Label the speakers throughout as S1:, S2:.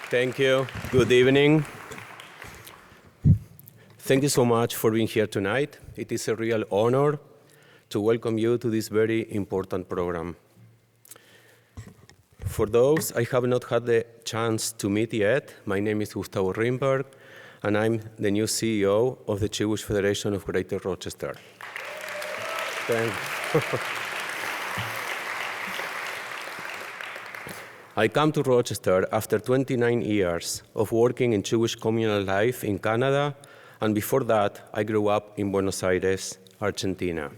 S1: Thank you. Good evening. Thank you so much for being here tonight. It is a real honor to welcome you to this very important program. For those I have not had the chance to meet yet, my name is Gustavo Rimberg, and I'm the new CEO of the Jewish Federation of Greater Rochester. Thank you. I come to Rochester after 29 years of working in Jewish communal life in Canada, and before that, I grew up in Buenos Aires, Argentina.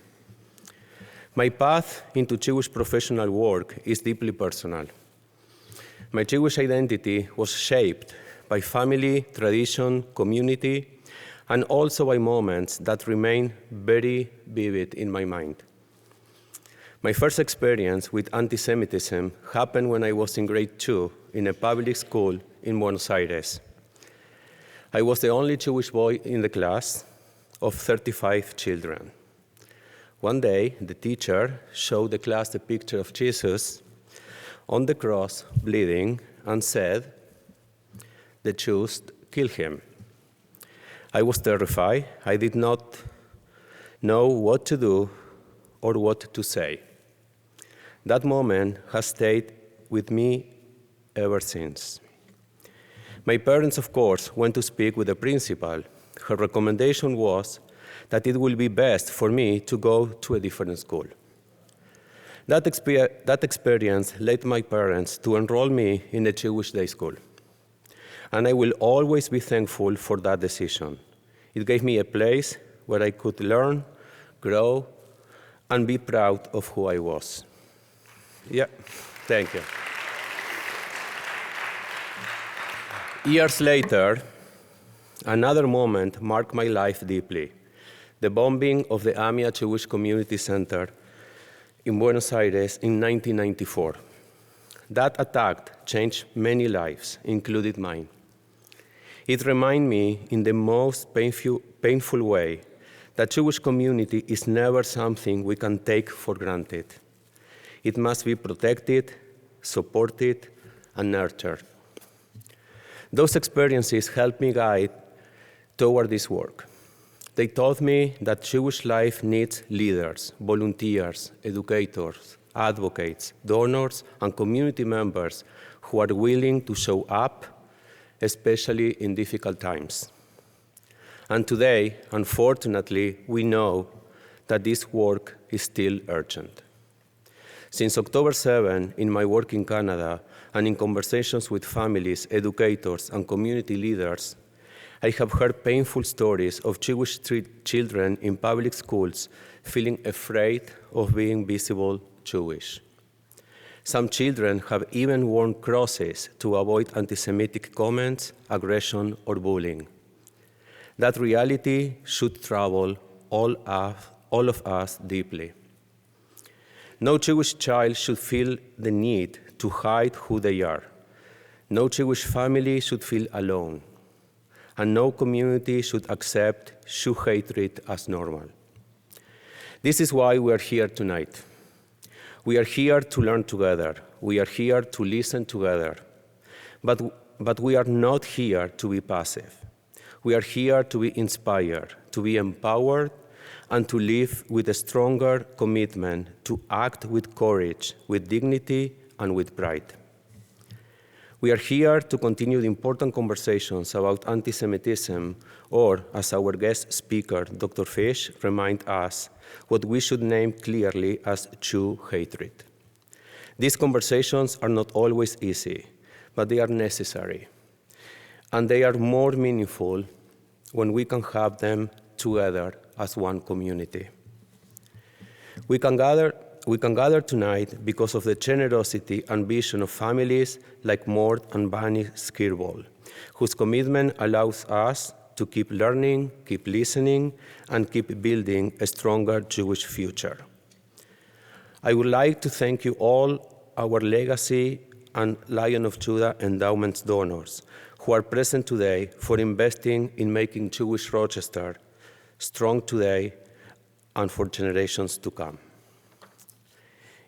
S1: My path into Jewish professional work is deeply personal. My Jewish identity was shaped by family, tradition, community, and also by moments that remain very vivid in my mind. My first experience with antisemitism happened when I was in grade 2 in a public school in Buenos Aires. I was the only Jewish boy in the class of 35 children. One day, the teacher showed the class the picture of Jesus on the cross, bleeding, and said, "The Jews killed him." I was terrified. I did not know what to do or what to say. That moment has stayed with me ever since. My parents, of course, went to speak with the principal. Her recommendation was that it would be best for me to go to a different school. That experience led my parents to enroll me in a Jewish day school. And I will always be thankful for that decision. It gave me a place where I could learn, grow, and be proud of who I was. Yeah, thank you. Years later, another moment marked my life deeply: the bombing of the AMIA Jewish Community Center in Buenos Aires in 1994. That attack changed many lives, including mine. It reminded me in the most painful way that Jewish community is never something we can take for granted. It must be protected, supported, and nurtured. Those experiences helped me guide toward this work. They taught me that Jewish life needs leaders, volunteers, educators, advocates, donors, and community members who are willing to show up, especially in difficult times. And today, unfortunately, we know that this work is still urgent. Since October 7, in my work in Canada and in conversations with families, educators, and community leaders, I have heard painful stories of Jewish children in public schools feeling afraid of being visible Jewish. Some children have even worn crosses to avoid anti-Semitic comments, aggression, or bullying. That reality should trouble all of us deeply. No Jewish child should feel the need to hide who they are. No Jewish family should feel alone. And no community should accept Jew hatred as normal. This is why we are here tonight. We are here to learn together. We are here to listen together. But we are not here to be passive. We are here to be inspired, to be empowered, and to live with a stronger commitment to act with courage, with dignity, and with pride. We are here to continue the important conversations about anti-Semitism, or, as our guest speaker, Dr. Fish, reminds us, what we should name clearly as Jew hatred. These conversations are not always easy, but they are necessary. And they are more meaningful when we can have them together as one community. We can gather tonight because of the generosity and vision of families like Mort and Skirboll, whose commitment allows us to keep learning, keep listening, and keep building a stronger Jewish future. I would like to thank you all, our Legacy and Lion of Judah Endowments donors, who are present today, for investing in making Jewish Rochester strong today and for generations to come.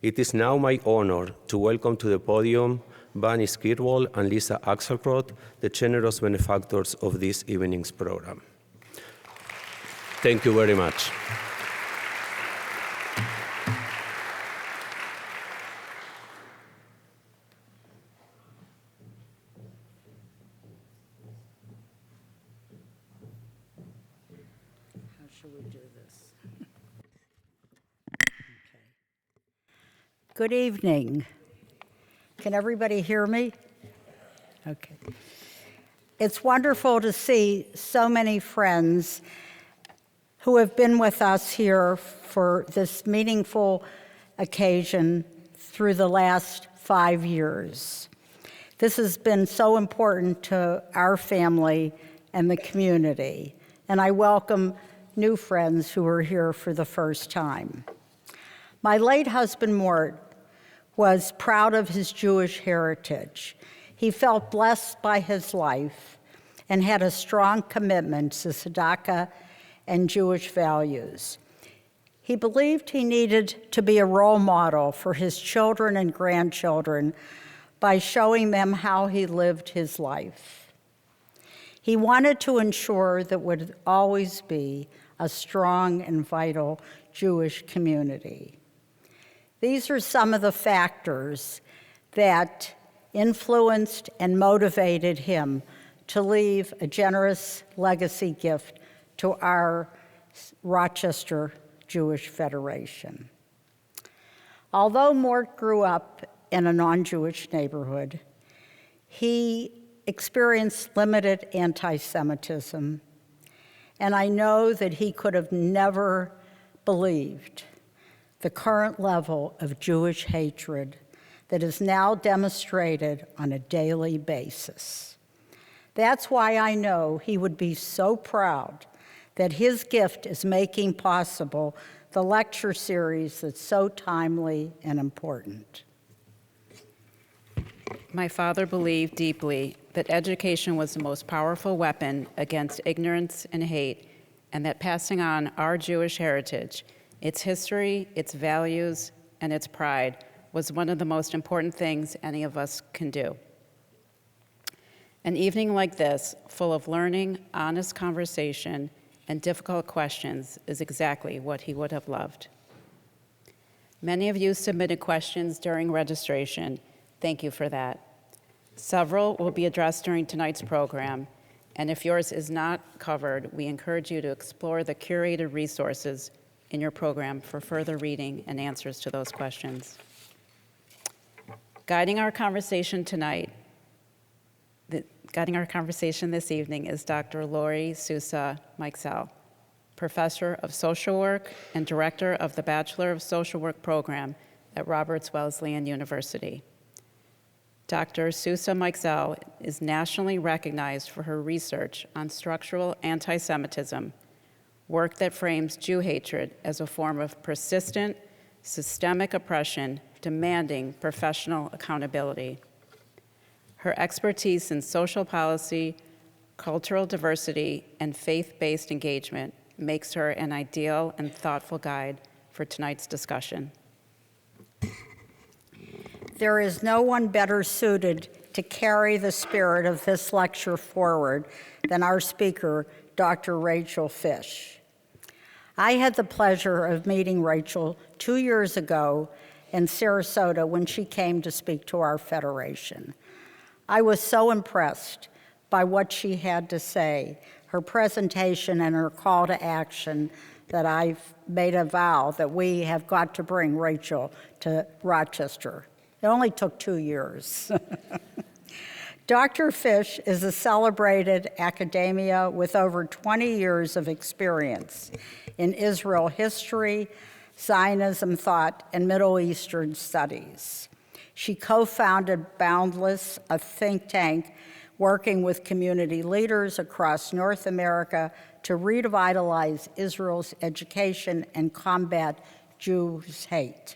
S1: It is now my honor to welcome to the podium Mort Skirboll, and Lisa Axelrod, the generous benefactors of this evening's program. Thank you very much.
S2: Good evening. Can everybody hear me? Okay. It's wonderful to see so many friends who have been with us here for this meaningful occasion through the last 5 years. This has been so important to our family and the community, and I welcome new friends who are here for the first time. My late husband, Mort, was proud of his Jewish heritage. He felt blessed by his life and had a strong commitment to tzedakah and Jewish values. He believed he needed to be a role model for his children and grandchildren by showing them how he lived his life. He wanted to ensure that would always be a strong and vital Jewish community. These are some of the factors that influenced and motivated him to leave a generous legacy gift to our Rochester Jewish Federation. Although Mort grew up in a non-Jewish neighborhood, he experienced limited anti-Semitism, and I know that he could have never believed the current level of Jewish hatred that is now demonstrated on a daily basis. That's why I know he would be so proud that his gift is making possible the lecture series that's so timely and important.
S3: My father believed deeply that education was the most powerful weapon against ignorance and hate, and that passing on our Jewish heritage, its history, its values, and its pride was one of the most important things any of us can do. An evening like this, full of learning, honest conversation, and difficult questions, is exactly what he would have loved. Many of you submitted questions during registration. Thank you for that. Several will be addressed during tonight's program, and if yours is not covered, we encourage you to explore the curated resources in your program for further reading and answers to those questions. Guiding our conversation this evening is Dr. Lori Sousa-Meixell, Professor of Social Work and Director of the Bachelor of Social Work program at Roberts Wesleyan University. Dr. Sousa-Meixell is nationally recognized for her research on structural anti-Semitism, work that frames Jew hatred as a form of persistent, systemic oppression demanding professional accountability. Her expertise in social policy, cultural diversity, and faith-based engagement makes her an ideal and thoughtful guide for tonight's discussion.
S2: There is no one better suited to carry the spirit of this lecture forward than our speaker, Dr. Rachel Fish. I had the pleasure of meeting Rachel 2 years ago in Sarasota when she came to speak to our federation. I was so impressed by what she had to say, her presentation and her call to action, that I've made a vow that we have got to bring Rachel to Rochester. It only took 2 years. Dr. Fish is a celebrated academia with over 20 years of experience in Israel history, Zionism thought, and Middle Eastern studies. She co-founded Boundless, a think tank working with community leaders across North America to revitalize Israel's education and combat Jews' hate.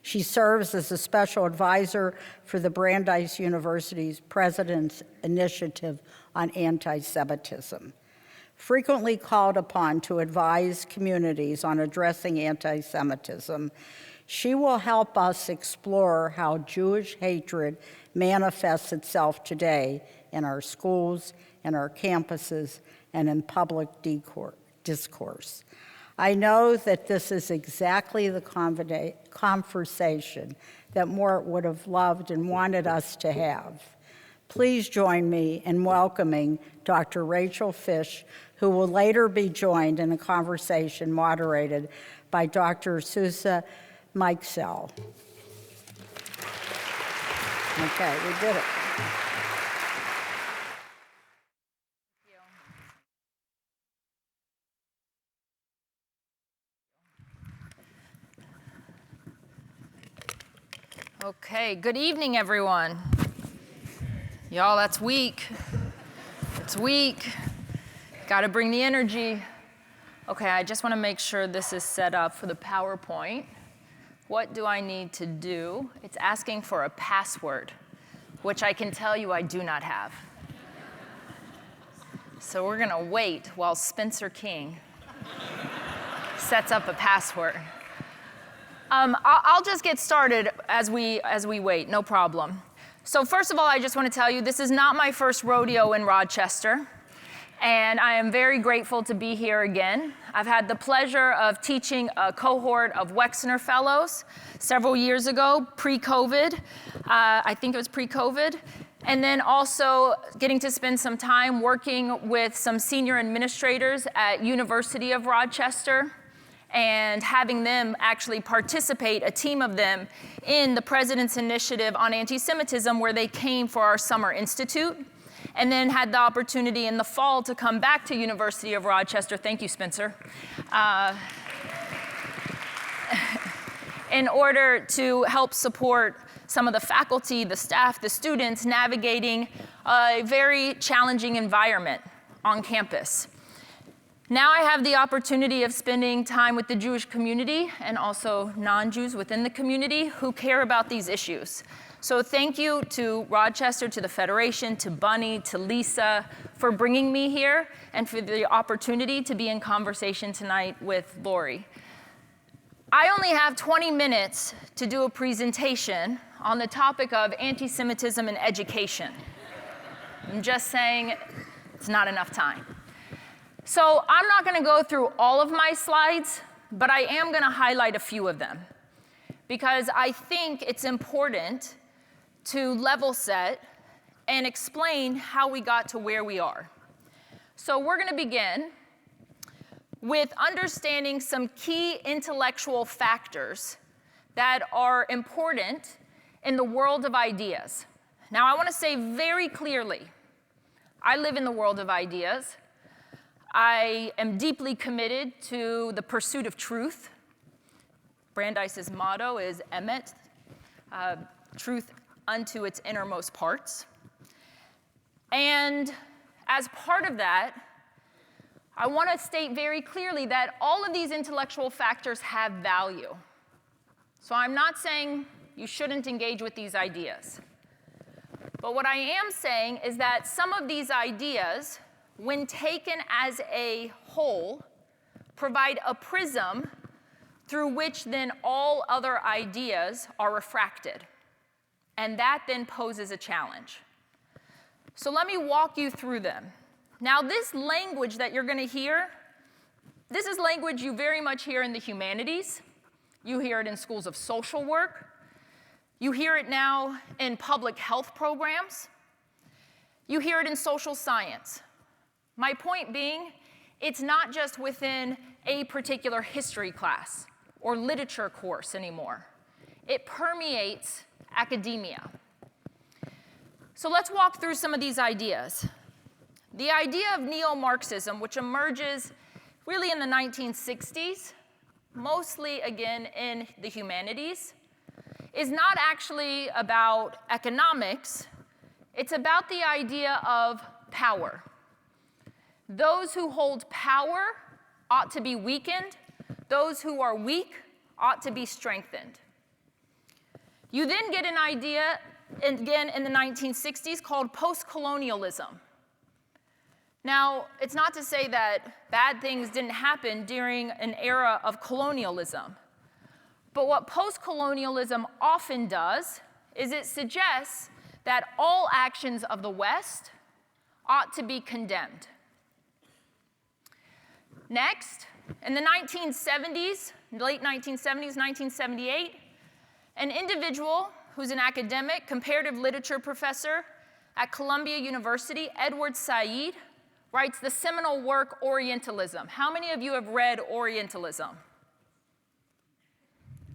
S2: She serves as a special advisor for the Brandeis University's President's Initiative on Anti-Semitism. Frequently called upon to advise communities on addressing anti-Semitism, she will help us explore how Jewish hatred manifests itself today in our schools, in our campuses, and in public discourse. I know that this is exactly the conversation that Mort would have loved and wanted us to have. Please join me in welcoming Dr. Rachel Fish, who will later be joined in a conversation moderated by Dr. Sousa-Meixell. Okay, we did it.
S4: Okay, good evening, everyone. Y'all, that's weak. It's weak. Got to bring the energy. Okay, I just want to make sure this is set up for the PowerPoint. What do I need to do? It's asking for a password, which I can tell you I do not have. So we're going to wait while Spencer King sets up a password. I'll just get started as we wait, no problem. So first of all, I just want to tell you, this is not my first rodeo in Rochester, and I am very grateful to be here again. I've had the pleasure of teaching a cohort of Wexner Fellows several years ago, pre-COVID. I think it was pre-COVID. And then also getting to spend some time working with some senior administrators at University of Rochester, and having them actually participate, a team of them, in the President's Initiative on Antisemitism, where they came for our Summer Institute, and then had the opportunity in the fall to come back to University of Rochester. Thank you, Spencer. In order to help support some of the faculty, the staff, the students navigating a very challenging environment on campus. Now I have the opportunity of spending time with the Jewish community and also non-Jews within the community who care about these issues. So thank you to Rochester, to the Federation, to Bunny, to Lisa for bringing me here and for the opportunity to be in conversation tonight with Lori. I only have 20 minutes to do a presentation on the topic of anti-Semitism in education. I'm just saying it's not enough time. So I'm not going to go through all of my slides, but I am going to highlight a few of them, because I think it's important to level set and explain how we got to where we are. So we're going to begin with understanding some key intellectual factors that are important in the world of ideas. Now, I want to say very clearly, I live in the world of ideas. I am deeply committed to the pursuit of truth. Brandeis's motto is emet, truth unto its innermost parts. And as part of that, I want to state very clearly that all of these intellectual factors have value. So I'm not saying you shouldn't engage with these ideas. But what I am saying is that some of these ideas, when taken as a whole, provide a prism through which then all other ideas are refracted. And that then poses a challenge. So let me walk you through them. Now, this language that you're going to hear, this is language you very much hear in the humanities. You hear it in schools of social work. You hear it now in public health programs. You hear it in social science. My point being, it's not just within a particular history class or literature course anymore. It permeates academia. So let's walk through some of these ideas. The idea of neo-Marxism, which emerges really in the 1960s, mostly again in the humanities, is not actually about economics. It's about the idea of power. Those who hold power ought to be weakened. Those who are weak ought to be strengthened. You then get an idea, again in the 1960s, called post-colonialism. Now, it's not to say that bad things didn't happen during an era of colonialism. But what post-colonialism often does is it suggests that all actions of the West ought to be condemned. Next, in the 1970s, late 1970s, 1978, an individual who's an academic, comparative literature professor at Columbia University, Edward Said, writes the seminal work Orientalism. How many of you have read Orientalism?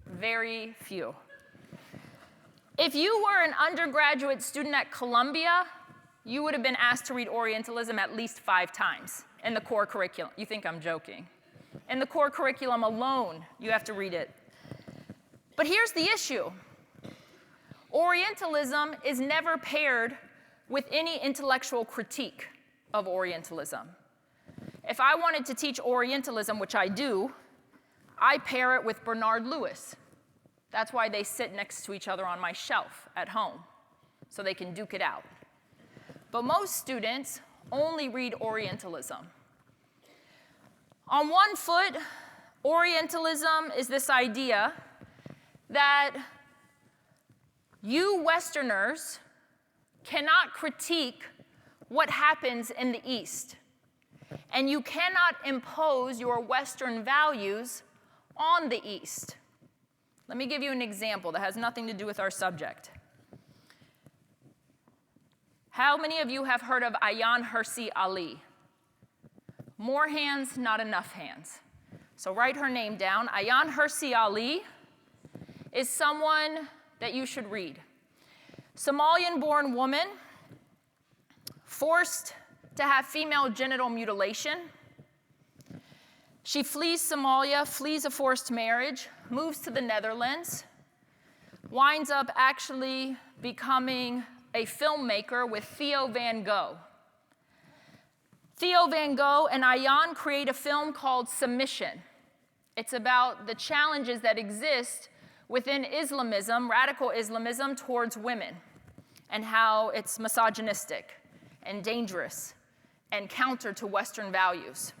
S4: Very few. If you were an undergraduate student at Columbia, you would have been asked to read Orientalism at least 5 times in the core curriculum. You think I'm joking. In the core curriculum alone, you have to read it. But here's the issue. Orientalism is never paired with any intellectual critique of Orientalism. If I wanted to teach Orientalism, which I do, I pair it with Bernard Lewis. That's why they sit next to each other on my shelf at home, so they can duke it out. But most students only read Orientalism. On one foot, Orientalism is this idea that you Westerners cannot critique what happens in the East, and you cannot impose your Western values on the East. Let me give you an example that has nothing to do with our subject. How many of you have heard of Ayaan Hirsi Ali? More hands, not enough hands. So write her name down. Ayaan Hirsi Ali is someone that you should read. Somalian-born woman, forced to have female genital mutilation. She flees Somalia, flees a forced marriage, moves to the Netherlands, winds up actually becoming a filmmaker with Theo van Gogh. Theo van Gogh and Ayaan create a film called Submission. It's about the challenges that exist within Islamism, radical Islamism, towards women, and how it's misogynistic and dangerous and counter to Western values.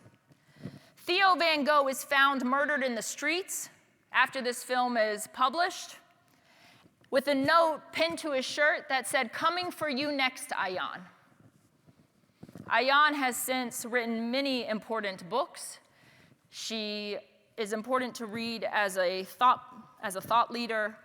S4: Theo van Gogh is found murdered in the streets after this film is published, with a note pinned to his shirt that said, "Coming for you next, Ayaan." Ayaan has since written many important books. She is important to read as a thought leader.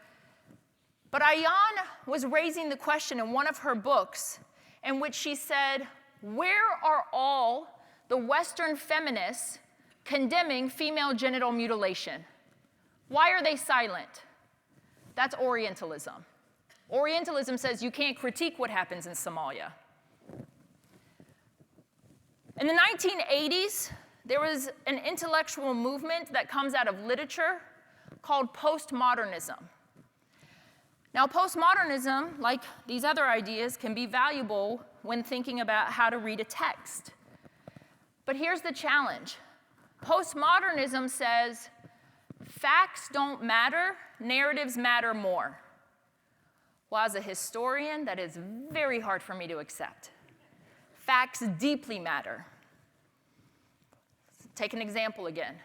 S4: But Ayaan was raising the question in one of her books in which she said, where are all the Western feminists condemning female genital mutilation? Why are they silent? That's Orientalism. Orientalism says you can't critique what happens in Somalia. In the 1980s, there was an intellectual movement that comes out of literature called postmodernism. Now, postmodernism, like these other ideas, can be valuable when thinking about how to read a text. But here's the challenge. Postmodernism says facts don't matter, narratives matter more. Well, as a historian, that is very hard for me to accept. Facts deeply matter. Take an example again.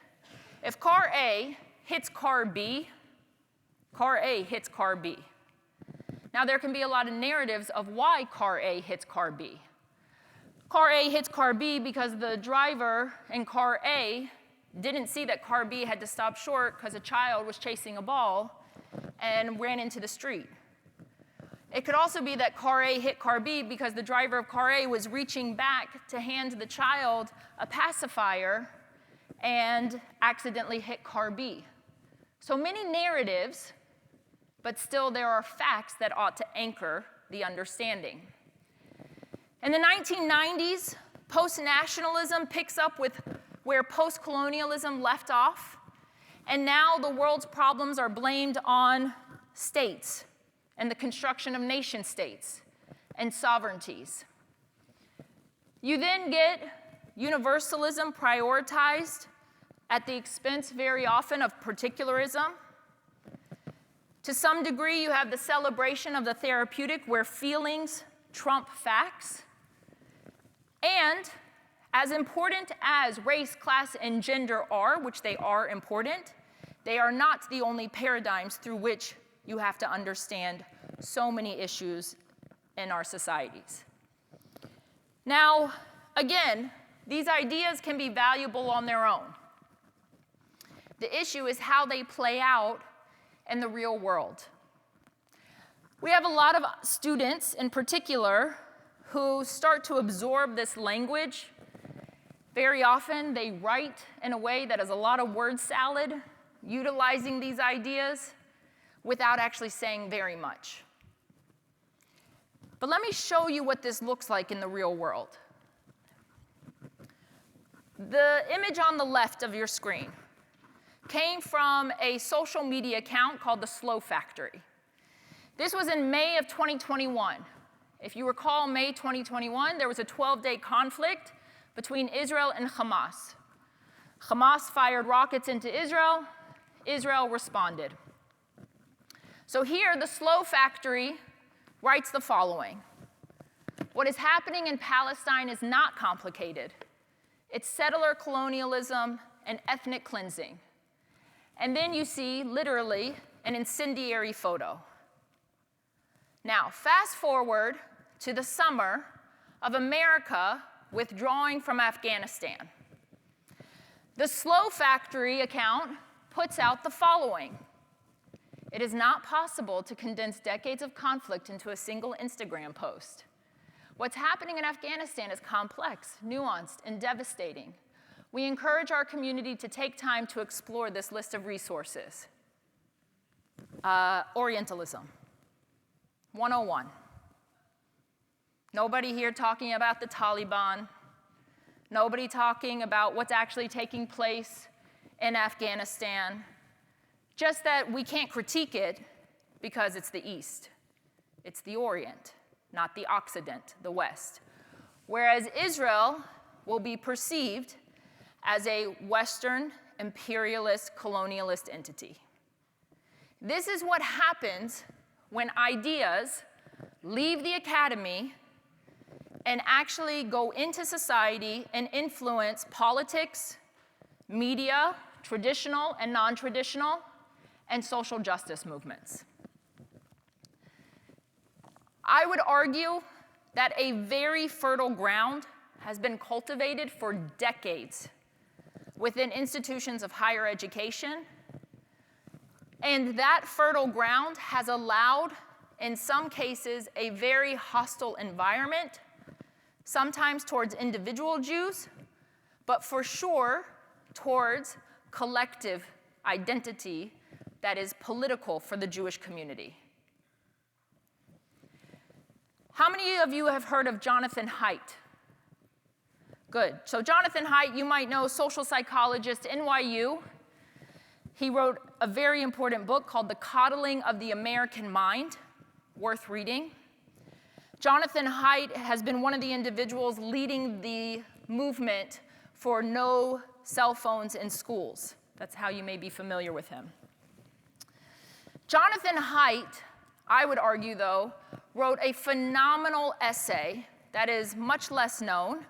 S4: If car A hits car B, car A hits car B. Now, there can be a lot of narratives of why car A hits car B. Car A hits car B because the driver in car A didn't see that car B had to stop short because a child was chasing a ball and ran into the street. It could also be that car A hit car B because the driver of car A was reaching back to hand the child a pacifier and accidentally hit car B. So many narratives, but still there are facts that ought to anchor the understanding. In the 1990s, post-nationalism picks up with where post-colonialism left off, and now the world's problems are blamed on states and the construction of nation states and sovereignties. You then get universalism prioritized at the expense very often of particularism. To some degree, you have the celebration of the therapeutic where feelings trump facts. And as important as race, class, and gender are, which they are important, they are not the only paradigms through which you have to understand so many issues in our societies. Now, again, these ideas can be valuable on their own. The issue is how they play out in the real world. We have a lot of students in particular who start to absorb this language. Very often they write in a way that is a lot of word salad, utilizing these ideas without actually saying very much. But let me show you what this looks like in the real world. The image on the left of your screen came from a social media account called the Slow Factory. This was in May of 2021. If you recall, May 2021, there was a 12-day conflict between Israel and Hamas. Hamas fired rockets into Israel. Israel responded. So here, the Slow Factory writes the following. What is happening in Palestine is not complicated. It's settler colonialism and ethnic cleansing. And then you see, literally, an incendiary photo. Now, fast forward to the summer of America withdrawing from Afghanistan. The Slow Factory account puts out the following. It is not possible to condense decades of conflict into a single Instagram post. What's happening in Afghanistan is complex, nuanced, and devastating. We encourage our community to take time to explore this list of resources. Orientalism, 101. Nobody here talking about the Taliban. Nobody talking about what's actually taking place in Afghanistan. Just that we can't critique it because it's the East. It's the Orient, not the Occident, the West. Whereas Israel will be perceived as a Western imperialist colonialist entity. This is what happens when ideas leave the academy and actually go into society and influence politics, media, traditional and non-traditional, and social justice movements. I would argue that a very fertile ground has been cultivated for decades within institutions of higher education, and that fertile ground has allowed, in some cases, a very hostile environment, sometimes towards individual Jews, but for sure towards collective identity that is political for the Jewish community. How many of you have heard of Jonathan Haidt? Good. So Jonathan Haidt, you might know, social psychologist, NYU. He wrote a very important book called The Coddling of the American Mind, worth reading. Jonathan Haidt has been one of the individuals leading the movement for no cell phones in schools. That's how you may be familiar with him. Jonathan Haidt, I would argue, though, wrote a phenomenal essay that is much less known,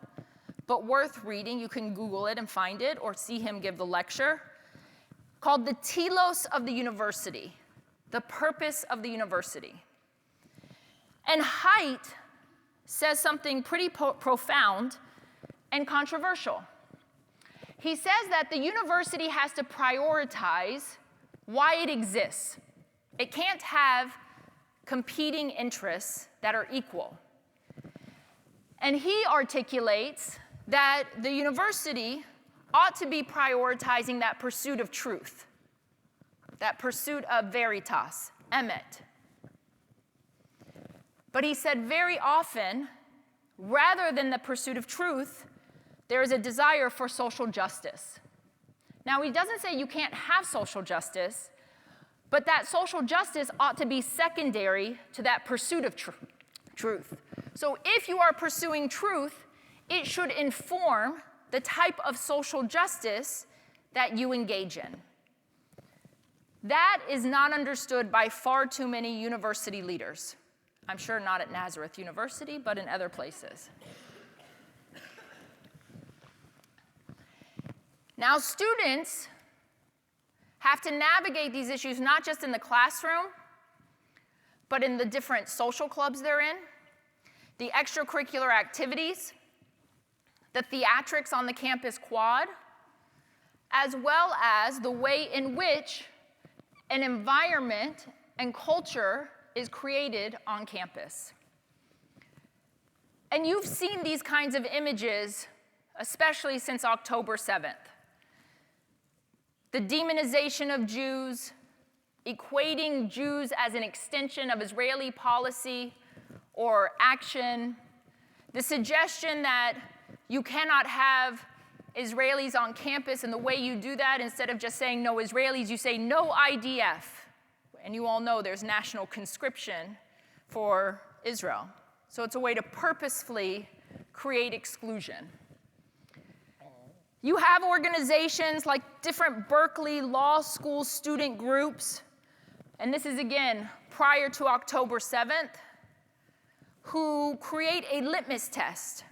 S4: but worth reading. You can Google it and find it, or see him give the lecture, called The Telos of the University, the purpose of the university. And Haidt says something pretty profound and controversial. He says that the university has to prioritize why it exists. It can't have competing interests that are equal. And he articulates that the university ought to be prioritizing that pursuit of truth, that pursuit of veritas, emet. But he said very often, rather than the pursuit of truth, there is a desire for social justice. Now, he doesn't say you can't have social justice, but that social justice ought to be secondary to that pursuit of truth. So if you are pursuing truth, it should inform the type of social justice that you engage in. That is not understood by far too many university leaders. I'm sure not at Nazareth University, but in other places. Now, students have to navigate these issues not just in the classroom, but in the different social clubs they're in, the extracurricular activities, the theatrics on the campus quad, as well as the way in which an environment and culture is created on campus. And you've seen these kinds of images, especially since October 7th. The demonization of Jews, equating Jews as an extension of Israeli policy or action, the suggestion that you cannot have Israelis on campus, and the way you do that, instead of just saying no Israelis, you say no IDF. And you all know there's national conscription for Israel. So it's a way to purposefully create exclusion. You have organizations like different Berkeley Law School student groups, and this is again prior to October 7th, who create a litmus test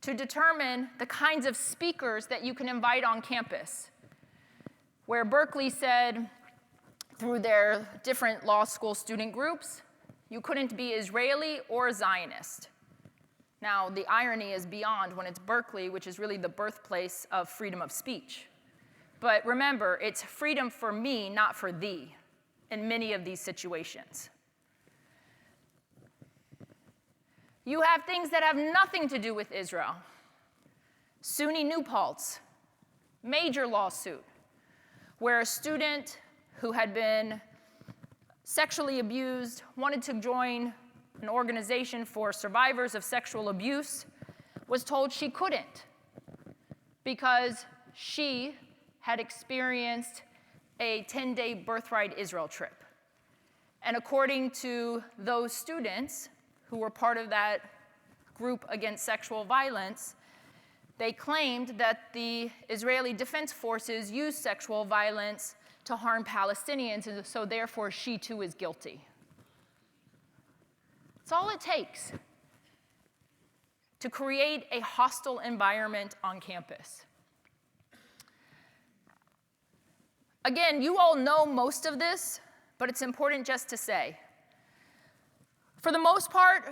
S4: to determine the kinds of speakers that you can invite on campus. Where Berkeley said, through their different law school student groups, you couldn't be Israeli or Zionist. Now, the irony is beyond when it's Berkeley, which is really the birthplace of freedom of speech. But remember, it's freedom for me, not for thee, in many of these situations. You have things that have nothing to do with Israel. SUNY New Paltz, major lawsuit, where a student who had been sexually abused wanted to join an organization for survivors of sexual abuse, was told she couldn't because she had experienced a 10-day birthright Israel trip. And according to those students who were part of that group against sexual violence, they claimed that the Israeli Defense Forces used sexual violence to harm Palestinians, and so therefore she too is guilty. It's all it takes to create a hostile environment on campus. Again, you all know most of this, but it's important just to say. For the most part,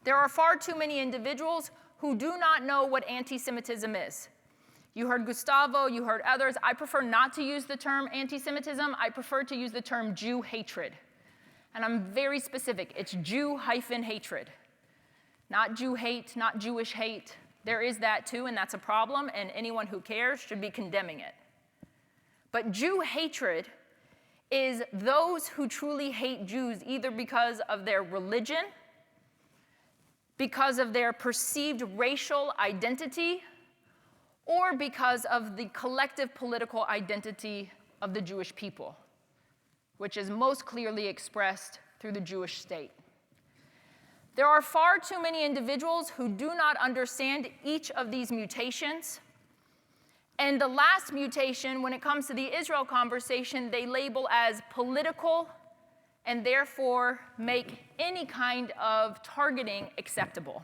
S4: there are far too many individuals who do not know what anti-Semitism is. You heard Gustavo, you heard others. I prefer not to use the term anti-Semitism. I prefer to use the term Jew hatred. And I'm very specific. It's Jew-hatred. Not Jew hate, not Jewish hate. There is that too, and that's a problem, and anyone who cares should be condemning it. But Jew hatred is those who truly hate Jews either because of their religion, because of their perceived racial identity, or because of the collective political identity of the Jewish people, which is most clearly expressed through the Jewish state. There are far too many individuals who do not understand each of these mutations. And the last mutation, when it comes to the Israel conversation, they label as political and therefore make any kind of targeting acceptable.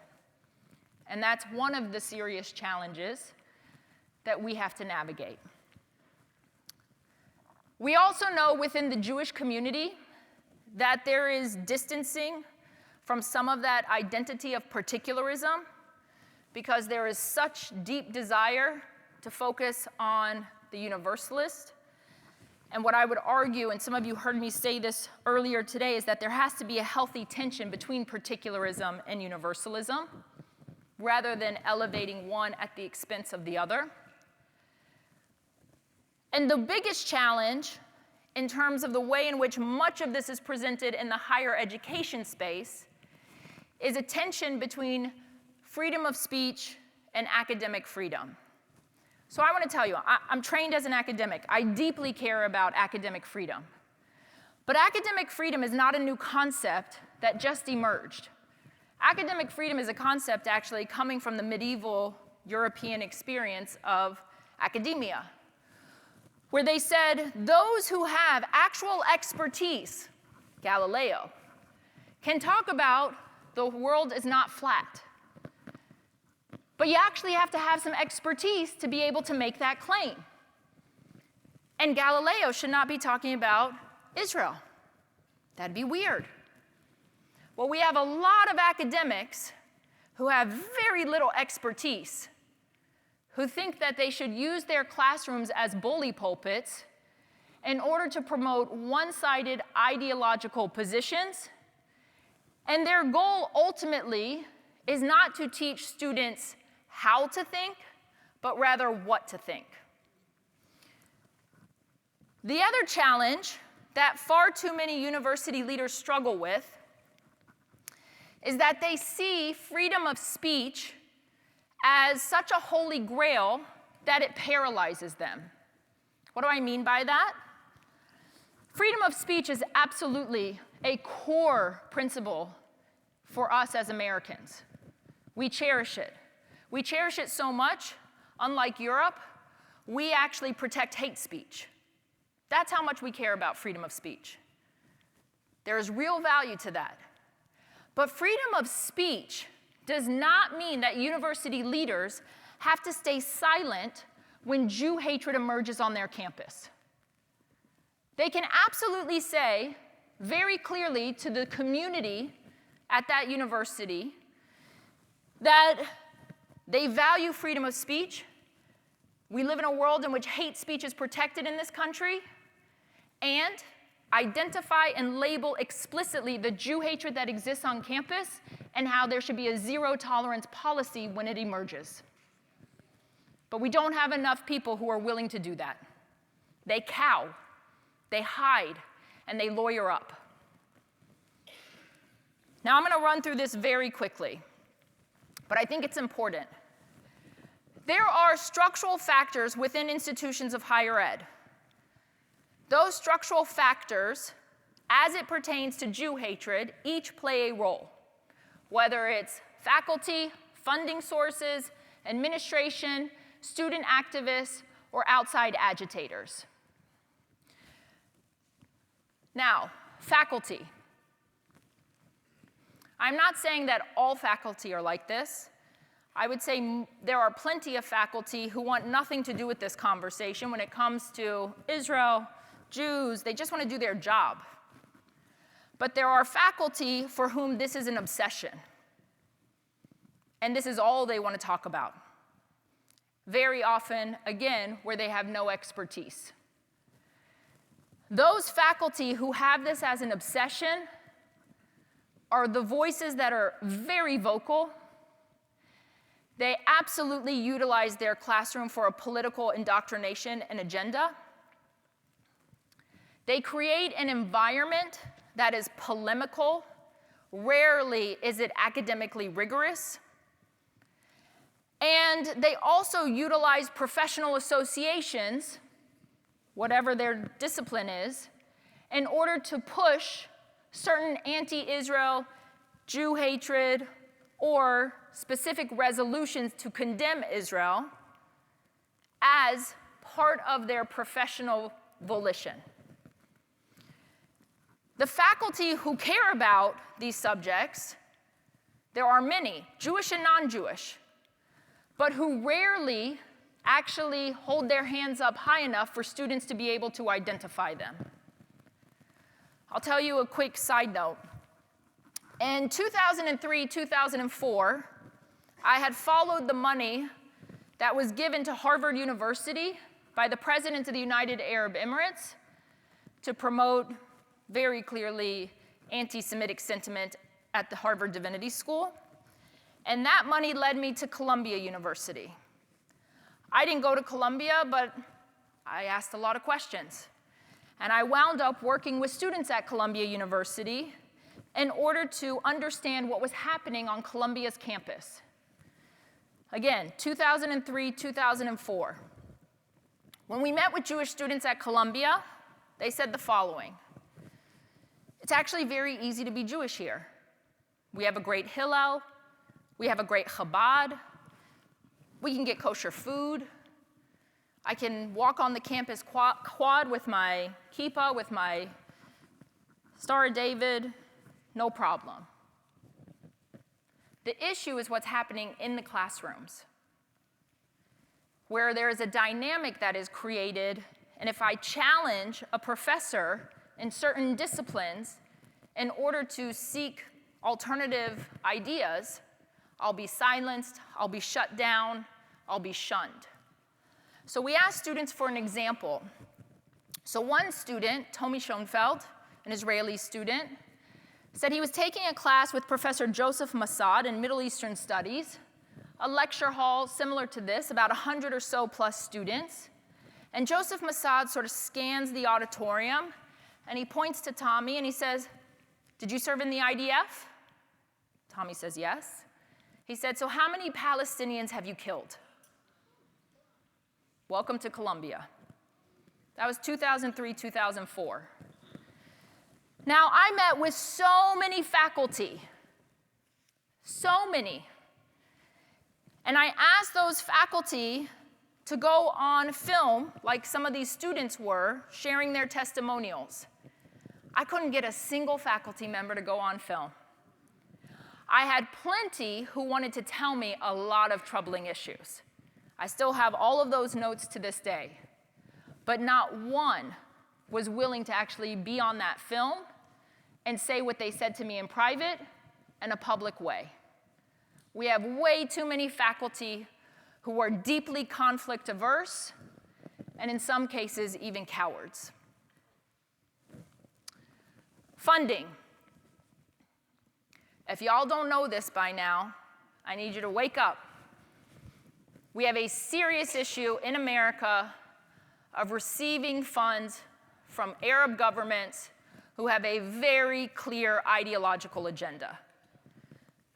S4: And that's one of the serious challenges that we have to navigate. We also know within the Jewish community that there is distancing from some of that identity of particularism because there is such deep desire to focus on the universalist. And what I would argue, and some of you heard me say this earlier today, is that there has to be a healthy tension between particularism and universalism rather than elevating one at the expense of the other. And the biggest challenge in terms of the way in which much of this is presented in the higher education space is a tension between freedom of speech and academic freedom. So I want to tell you, I'm trained as an academic. I deeply care about academic freedom. But academic freedom is not a new concept that just emerged. Academic freedom is a concept actually coming from the medieval European experience of academia, where they said those who have actual expertise, Galileo, can talk about the world is not flat. But you actually have to have some expertise to be able to make that claim. And Galileo should not be talking about Israel. That'd be weird. Well, we have a lot of academics who have very little expertise, who think that they should use their classrooms as bully pulpits in order to promote one-sided ideological positions. And their goal ultimately is not to teach students how to think, but rather what to think. The other challenge that far too many university leaders struggle with is that they see freedom of speech as such a holy grail that it paralyzes them. What do I mean by that? Freedom of speech is absolutely a core principle for us as Americans. We cherish it. We cherish it so much, unlike Europe, we actually protect hate speech. That's how much we care about freedom of speech. There is real value to that. But freedom of speech does not mean that university leaders have to stay silent when Jew hatred emerges on their campus. They can absolutely say very clearly to the community at that university that they value freedom of speech. We live in a world in which hate speech is protected in this country, and identify and label explicitly the Jew hatred that exists on campus and how there should be a zero-tolerance policy when it emerges. But we don't have enough people who are willing to do that. They cow, they hide, and they lawyer up. Now, I'm going to run through this very quickly, but I think it's important. There are structural factors within institutions of higher ed. Those structural factors, as it pertains to Jew hatred, each play a role, whether it's faculty, funding sources, administration, student activists, or outside agitators. Now, faculty. I'm not saying that all faculty are like this. I would say there are plenty of faculty who want nothing to do with this conversation when it comes to Israel, Jews. They just want to do their job. But there are faculty for whom this is an obsession. And this is all they want to talk about. Very often, again, where they have no expertise. Those faculty who have this as an obsession are the voices that are very vocal. They absolutely utilize their classroom for a political indoctrination and agenda. They create an environment that is polemical. Rarely is it academically rigorous. And they also utilize professional associations, whatever their discipline is, in order to push certain anti-Israel, Jew hatred, or specific resolutions to condemn Israel as part of their professional volition. The faculty who care about these subjects, there are many, Jewish and non-Jewish, but who rarely actually hold their hands up high enough for students to be able to identify them. I'll tell you a quick side note. In 2003, 2004, I had followed the money that was given to Harvard University by the President of the United Arab Emirates to promote very clearly anti-Semitic sentiment at the Harvard Divinity School. And that money led me to Columbia University. I didn't go to Columbia, but I asked a lot of questions. And I wound up working with students at Columbia University in order to understand what was happening on Columbia's campus. Again, 2003, 2004. When we met with Jewish students at Columbia, they said the following. It's actually very easy to be Jewish here. We have a great Hillel. We have a great Chabad. We can get kosher food. I can walk on the campus quad with my kippah, with my Star of David, no problem. The issue is what's happening in the classrooms, where there is a dynamic that is created, and if I challenge a professor in certain disciplines in order to seek alternative ideas, I'll be silenced, I'll be shut down, I'll be shunned. So we asked students for an example. So one student, Tomi Schoenfeld, an Israeli student, said he was taking a class with Professor Joseph Massad in Middle Eastern Studies, a lecture hall similar to this, about 100 or so plus students. And Joseph Massad sort of scans the auditorium, and he points to Tommy, and he says, "Did you serve in the IDF?" Tommy says, "Yes." He said, "So how many Palestinians have you killed?" Welcome to Columbia. That was 2003, 2004. Now, I met with so many faculty, so many. And I asked those faculty to go on film, like some of these students were, sharing their testimonials. I couldn't get a single faculty member to go on film. I had plenty who wanted to tell me a lot of troubling issues. I still have all of those notes to this day. But not one was willing to actually be on that film and say what they said to me in private in a public way. We have way too many faculty who are deeply conflict averse, and in some cases, even cowards. Funding. If y'all don't know this by now, I need you to wake up. We have a serious issue in America of receiving funds from Arab governments who have a very clear ideological agenda.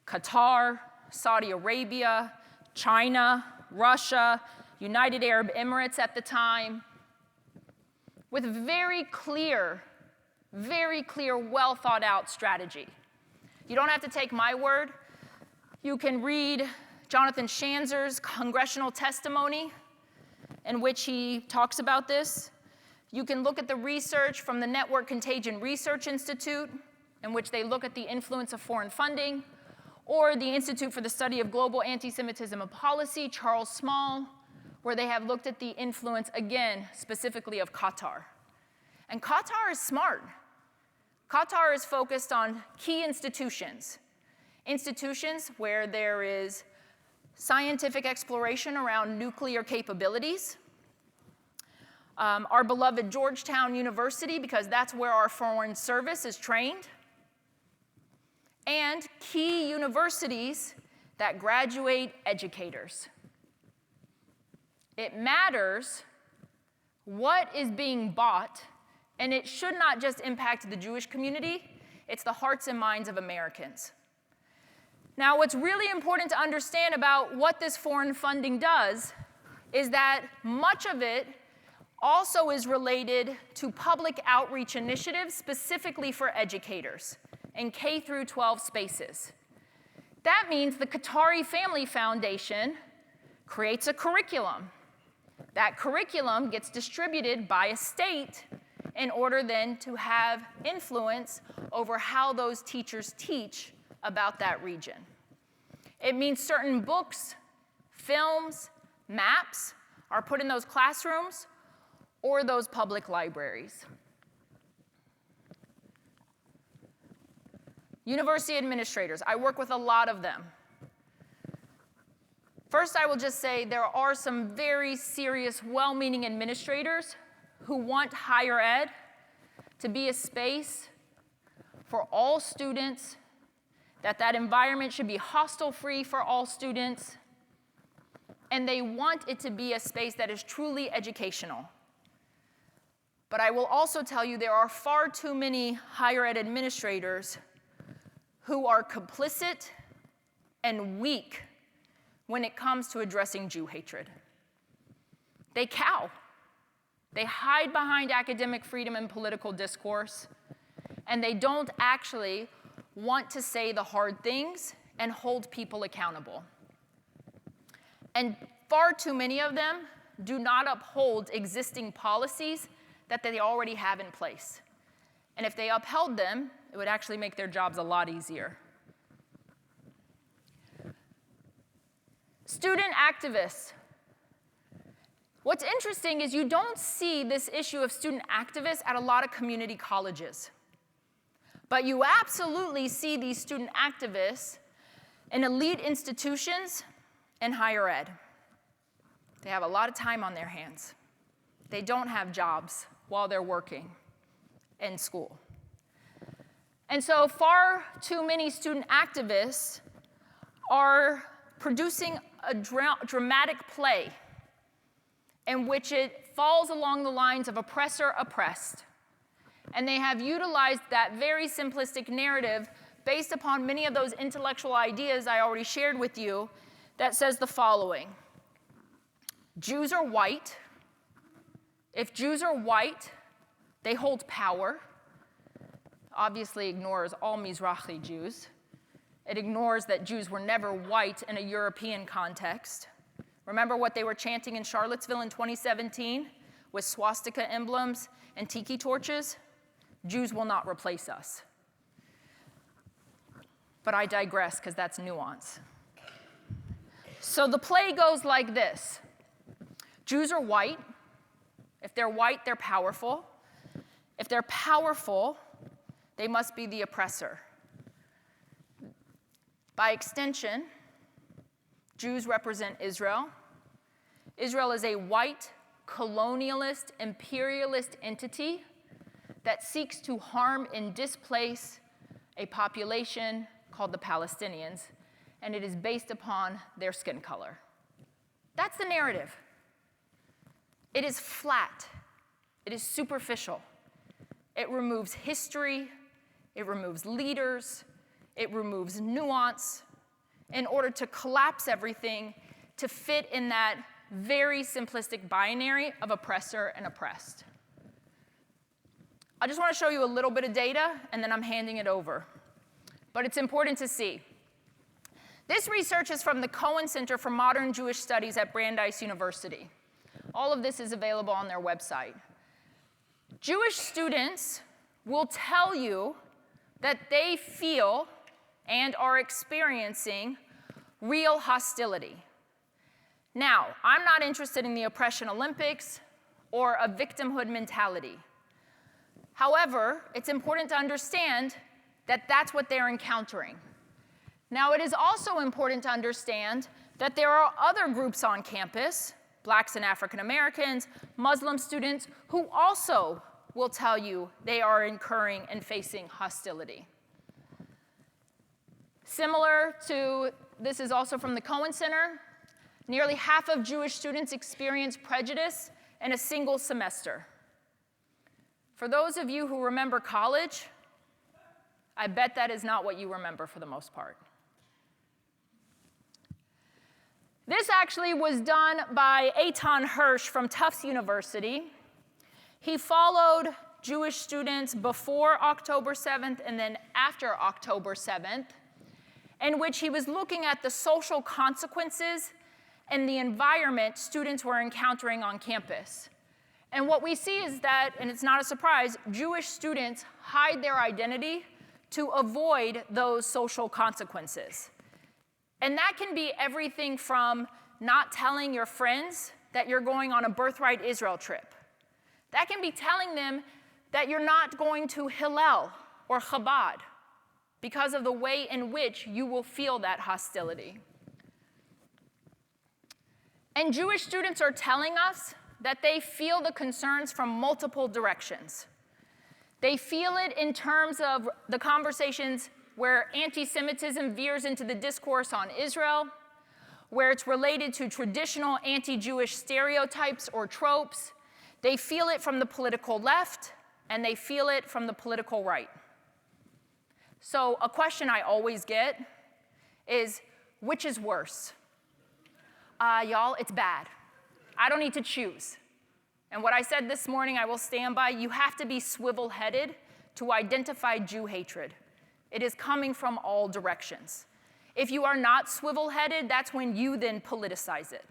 S4: Qatar, Saudi Arabia, China, Russia, United Arab Emirates at the time, with very clear, well thought out strategy. You don't have to take my word. You can read Jonathan Schanzer's congressional testimony in which he talks about this. You can look at the research from the Network Contagion Research Institute, in which they look at the influence of foreign funding, or the Institute for the Study of Global Anti-Semitism and Policy, Charles Small, where they have looked at the influence, again, specifically of Qatar. And Qatar is smart. Qatar is focused on key institutions, institutions where there is scientific exploration around nuclear capabilities. Our beloved Georgetown University, because that's where our foreign service is trained. And key universities that graduate educators. It matters what is being bought, and it should not just impact the Jewish community, it's the hearts and minds of Americans. Now, what's really important to understand about what this foreign funding does is that much of it also is related to public outreach initiatives specifically for educators in K through 12 spaces. That means the Qatari Family Foundation creates a curriculum. That curriculum gets distributed by a state in order then to have influence over how those teachers teach about that region. It means certain books, films, maps are put in those classrooms or those public libraries. University administrators, I work with a lot of them. First, I will just say there are some very serious, well-meaning administrators who want higher ed to be a space for all students, that environment should be hostile-free for all students, and they want it to be a space that is truly educational. But I will also tell you there are far too many higher ed administrators who are complicit and weak when it comes to addressing Jew hatred. They cow. They hide behind academic freedom and political discourse, and they don't actually want to say the hard things and hold people accountable. And far too many of them do not uphold existing policies that they already have in place. And if they upheld them, it would actually make their jobs a lot easier. Student activists. What's interesting is you don't see this issue of student activists at a lot of community colleges. But you absolutely see these student activists in elite institutions and higher ed. They have a lot of time on their hands. They don't have jobs while they're working in school. And so far too many student activists are producing a dramatic play in which it falls along the lines of oppressor-oppressed. And they have utilized that very simplistic narrative based upon many of those intellectual ideas I already shared with you that says the following. Jews are white. If Jews are white, they hold power. Obviously ignores all Mizrahi Jews. It ignores that Jews were never white in a European context. Remember what they were chanting in Charlottesville in 2017 with swastika emblems and tiki torches? Jews will not replace us. But I digress because that's nuance. So the play goes like this. Jews are white. If they're white, they're powerful. If they're powerful, they must be the oppressor. By extension, Jews represent Israel. Israel is a white, colonialist, imperialist entity that seeks to harm and displace a population called the Palestinians, and it is based upon their skin color. That's the narrative. It is flat. It is superficial. It removes history. It removes leaders. It removes nuance in order to collapse everything to fit in that very simplistic binary of oppressor and oppressed. I just want to show you a little bit of data, and then I'm handing it over. But it's important to see. This research is from the Cohen Center for Modern Jewish Studies at Brandeis University. All of this is available on their website. Jewish students will tell you that they feel and are experiencing real hostility. Now, I'm not interested in the oppression Olympics or a victimhood mentality. However, it's important to understand that that's what they're encountering. Now, it is also important to understand that there are other groups on campus, Blacks and African Americans, Muslim students, who also will tell you they are incurring and facing hostility. Similar to, this is also from the Cohen Center, nearly half of Jewish students experience prejudice in a single semester. For those of you who remember college, I bet that is not what you remember for the most part. This actually was done by Eitan Hirsch from Tufts University. He followed Jewish students before October 7th and then after October 7th, in which he was looking at the social consequences and the environment students were encountering on campus. And what we see is that, and it's not a surprise, Jewish students hide their identity to avoid those social consequences. And that can be everything from not telling your friends that you're going on a Birthright Israel trip. That can be telling them that you're not going to Hillel or Chabad because of the way in which you will feel that hostility. And Jewish students are telling us that they feel the concerns from multiple directions. They feel it in terms of the conversations where anti-Semitism veers into the discourse on Israel, where it's related to traditional anti-Jewish stereotypes or tropes. They feel it from the political left, and they feel it from the political right. So a question I always get is, which is worse? Y'all, it's bad. I don't need to choose. And what I said this morning, I will stand by. You have to be swivel-headed to identify Jew hatred. It is coming from all directions. If you are not swivel-headed, that's when you then politicize it.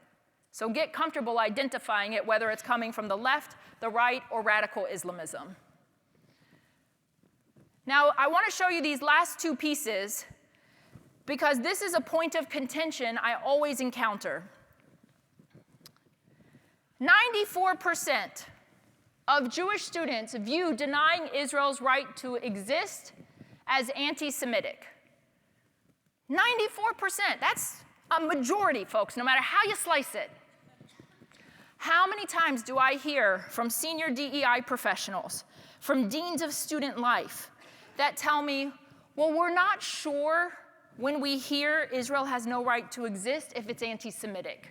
S4: So get comfortable identifying it, whether it's coming from the left, the right, or radical Islamism. Now, I want to show you these last two pieces because this is a point of contention I always encounter. 94% of Jewish students view denying Israel's right to exist as anti-Semitic. 94%, that's a majority, folks, no matter how you slice it. How many times do I hear from senior DEI professionals, from deans of student life, that tell me, well, we're not sure when we hear Israel has no right to exist if it's anti-Semitic.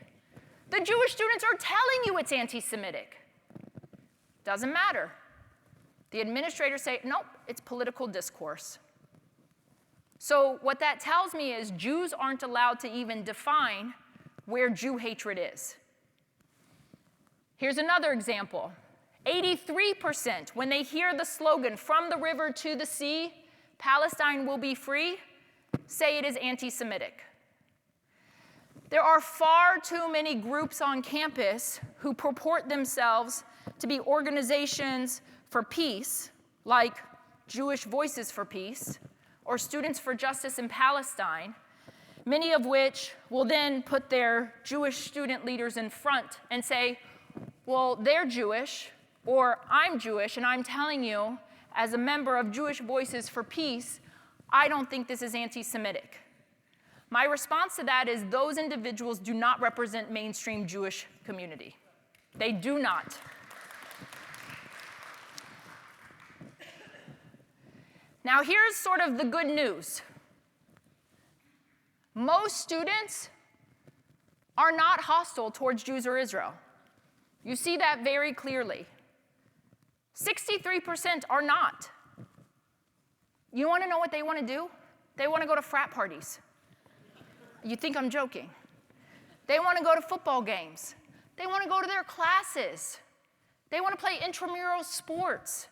S4: The Jewish students are telling you it's anti-Semitic. Doesn't matter. The administrators say, nope, it's political discourse. So what that tells me is Jews aren't allowed to even define where Jew hatred is. Here's another example. 83%, when they hear the slogan, from the river to the sea, Palestine will be free, say it is anti-Semitic. There are far too many groups on campus who purport themselves to be organizations for peace, like Jewish Voices for Peace, or Students for Justice in Palestine, many of which will then put their Jewish student leaders in front and say, well, they're Jewish, or I'm Jewish, and I'm telling you, as a member of Jewish Voices for Peace, I don't think this is anti-Semitic. My response to that is those individuals do not represent mainstream Jewish community. They do not. Now here's sort of the good news. Most students are not hostile towards Jews or Israel. You see that very clearly. 63% are not. You want to know what they want to do? They want to go to frat parties. You think I'm joking. They want to go to football games. They want to go to their classes. They want to play intramural sports.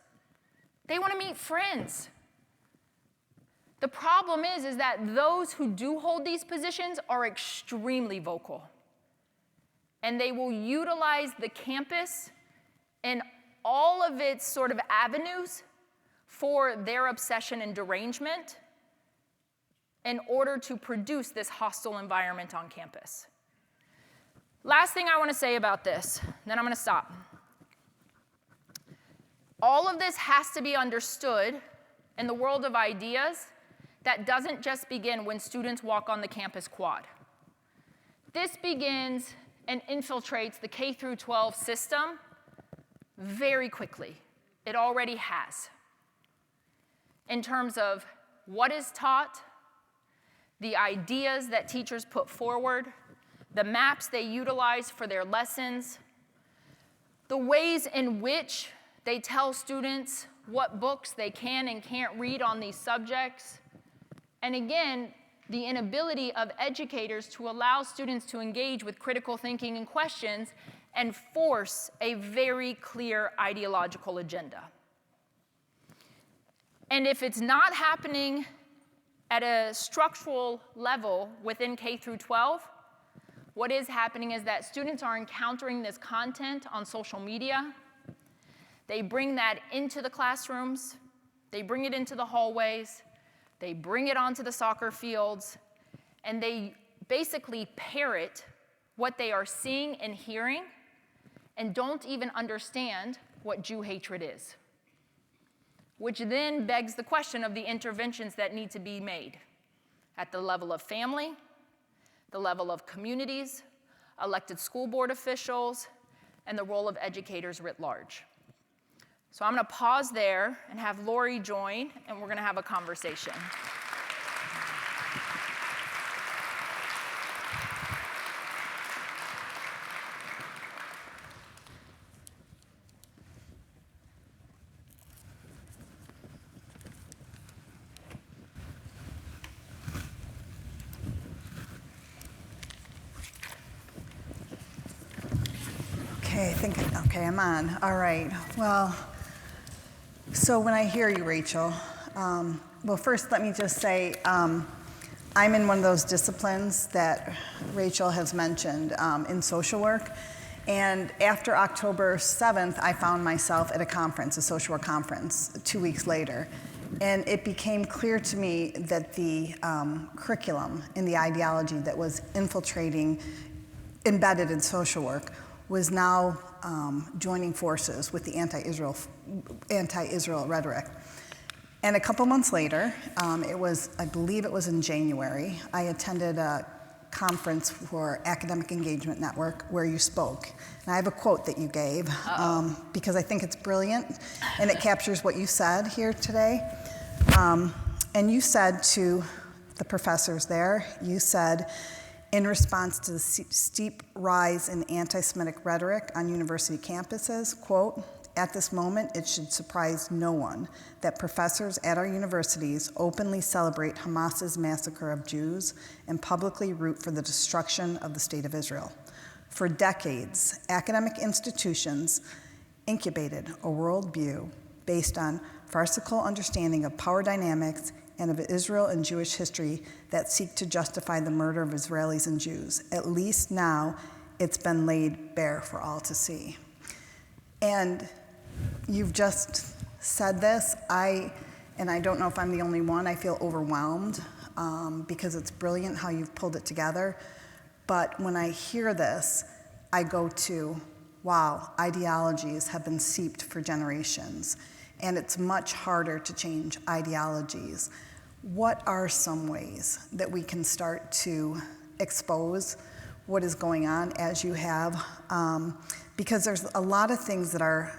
S4: They want to meet friends. The problem is that those who do hold these positions are extremely vocal. And they will utilize the campus and all of its sort of avenues for their obsession and derangement in order to produce this hostile environment on campus. Last thing I want to say about this, then I'm going to stop. All of this has to be understood in the world of ideas that doesn't just begin when students walk on the campus quad. This begins and infiltrates the K through 12 system very quickly. It already has. In terms of what is taught, the ideas that teachers put forward, the maps they utilize for their lessons, the ways in which they tell students what books they can and can't read on these subjects, and again, the inability of educators to allow students to engage with critical thinking and questions and force a very clear ideological agenda. And if it's not happening at a structural level within K through 12, what is happening is that students are encountering this content on social media. They bring that into the classrooms. They bring it into the hallways. They bring it onto the soccer fields. And they basically parrot what they are seeing and hearing and don't even understand what Jew hatred is. Which then begs the question of the interventions that need to be made at the level of family, the level of communities, elected school board officials, and the role of educators writ large. So I'm going to pause there and have Lori join, and we're going to have a conversation.
S5: Okay, I'm on. All right. Well, so when I hear you, Rachel, well, first let me just say I'm in one of those disciplines that Rachel has mentioned in social work. And after October 7th, I found myself at a conference, a social work conference, 2 weeks later. And it became clear to me that the curriculum and the ideology that was infiltrating, embedded in social work, was now joining forces with the anti-Israel rhetoric. And a couple months later, I believe it was in January, I attended a conference for Academic Engagement Network where you spoke. And I have a quote that you gave because I think it's brilliant and it captures what you said here today. And you said to the professors there, you said, in response to the steep rise in anti-Semitic rhetoric on university campuses, quote, "At this moment, it should surprise no one that professors at our universities openly celebrate Hamas's massacre of Jews and publicly root for the destruction of the State of Israel. For decades, academic institutions incubated a worldview based on farcical understanding of power dynamics and of Israel and Jewish history that seek to justify the murder of Israelis and Jews. At least now, it's been laid bare for all to see." And you've just said this, and I don't know if I'm the only one, I feel overwhelmed because it's brilliant how you've pulled it together. But when I hear this, I go to, wow, ideologies have been seeped for generations, and it's much harder to change ideologies. What are some ways that we can start to expose what is going on as you have? Because there's a lot of things that are,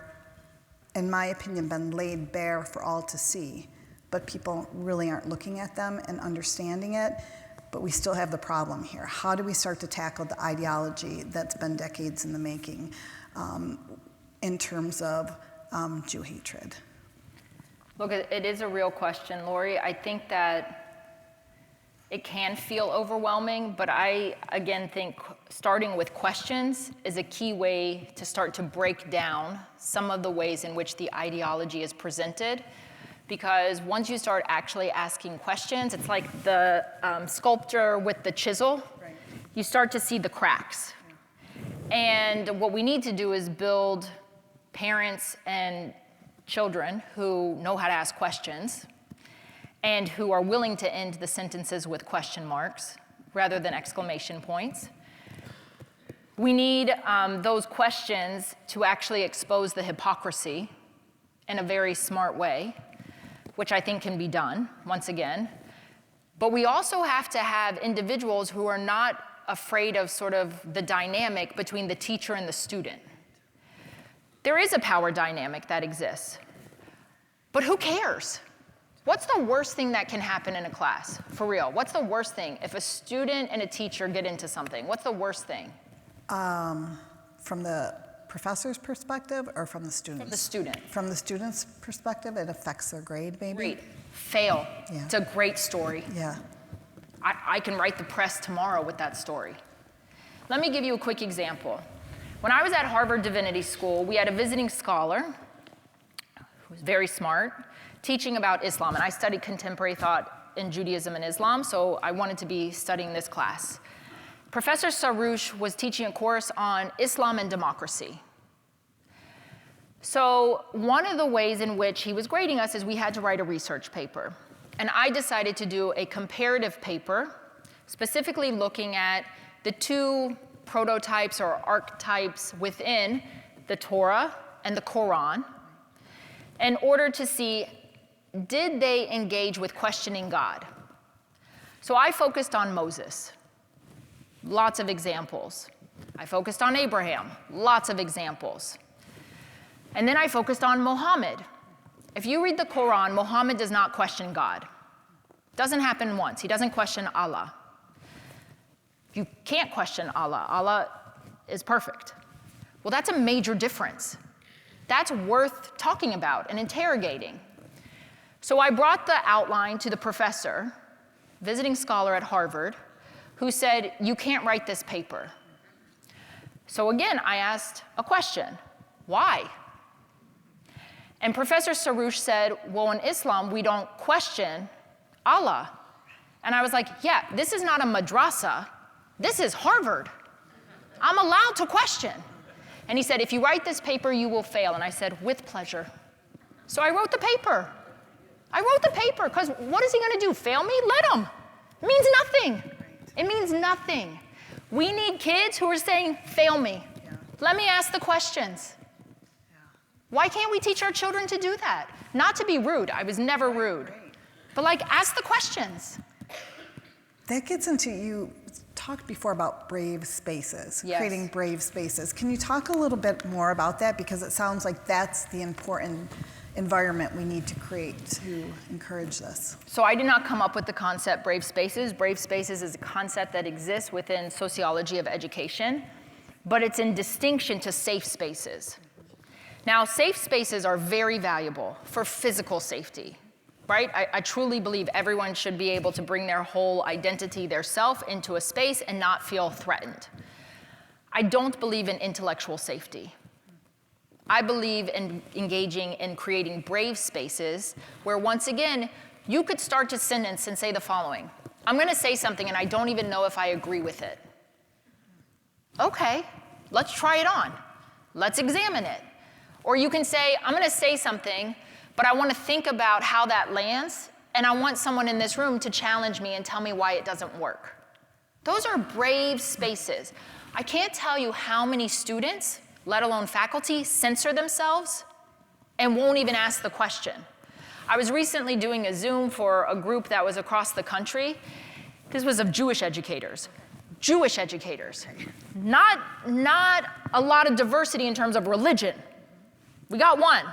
S5: in my opinion, been laid bare for all to see, but people really aren't looking at them and understanding it, but we still have the problem here. How do we start to tackle the ideology that's been decades in the making in terms of Jew hatred?
S4: Look, it is a real question, Lori. I think that it can feel overwhelming, but I, again, think starting with questions is a key way to start to break down some of the ways in which the ideology is presented. Because once you start actually asking questions, it's like the sculptor with the chisel. Right. You start to see the cracks. Yeah. And what we need to do is build parents and children who know how to ask questions and who are willing to end the sentences with question marks rather than exclamation points. We need those questions to actually expose the hypocrisy in a very smart way, which I think can be done, once again. But we also have to have individuals who are not afraid of sort of the dynamic between the teacher and the student. There is a power dynamic that exists, but who cares? What's the worst thing that can happen in a class? For real, what's the worst thing? If a student and a teacher get into something, what's the worst thing?
S5: From the professor's perspective or from the students?
S4: From the student.
S5: From the student's perspective, it affects their grade, maybe?
S4: Great. Fail. Yeah. It's a great story.
S5: Yeah.
S4: I can write the press tomorrow with that story. Let me give you a quick example. When I was at Harvard Divinity School, we had a visiting scholar who was very smart, teaching about Islam. And I studied contemporary thought in Judaism and Islam, so I wanted to be studying this class. Professor Sarouche was teaching a course on Islam and democracy. So one of the ways in which he was grading us is we had to write a research paper. And I decided to do a comparative paper, specifically looking at the two prototypes or archetypes within the Torah and the Quran in order to see, did they engage with questioning God? So I focused on Moses. Lots of examples. I focused on Abraham. Lots of examples. And then I focused on Muhammad. If you read the Quran, Muhammad does not question God. Doesn't happen once. He doesn't question Allah. You can't question Allah. Allah is perfect. Well, that's a major difference. That's worth talking about and interrogating. So I brought the outline to the professor, visiting scholar at Harvard, who said, you can't write this paper. So again, I asked a question. Why? And Professor Sarouche said, well, in Islam, we don't question Allah. And I was like, yeah, this is not a madrasa. This is Harvard. I'm allowed to question. And he said, if you write this paper, you will fail. And I said, with pleasure. So I wrote the paper. I wrote the paper, because what is he going to do? Fail me? Let him. It means nothing. It means nothing. We need kids who are saying, fail me. Yeah. Let me ask the questions. Yeah. Why can't we teach our children to do that? Not to be rude. I was never rude. But like, ask the questions.
S5: That gets into, you talked before about brave spaces,
S4: Yes.
S5: creating brave spaces. Can you talk a little bit more about that? Because it sounds like that's the important environment we need to create to encourage this.
S4: So I did not come up with the concept brave spaces. Brave spaces is a concept that exists within sociology of education, but it's in distinction to safe spaces. Now, safe spaces are very valuable for physical safety, right? I truly believe everyone should be able to bring their whole identity, their self, into a space and not feel threatened. I don't believe in intellectual safety. I believe in engaging in creating brave spaces where, once again, you could start a sentence and say the following: I'm going to say something and I don't even know if I agree with it. Okay, let's try it on. Let's examine it. Or you can say, I'm going to say something, but I want to think about how that lands, and I want someone in this room to challenge me and tell me why it doesn't work. Those are brave spaces. I can't tell you how many students, let alone faculty, censor themselves and won't even ask the question. I was recently doing a Zoom for a group that was across the country. This was of Jewish educators. Jewish educators. Not a lot of diversity in terms of religion. We got one.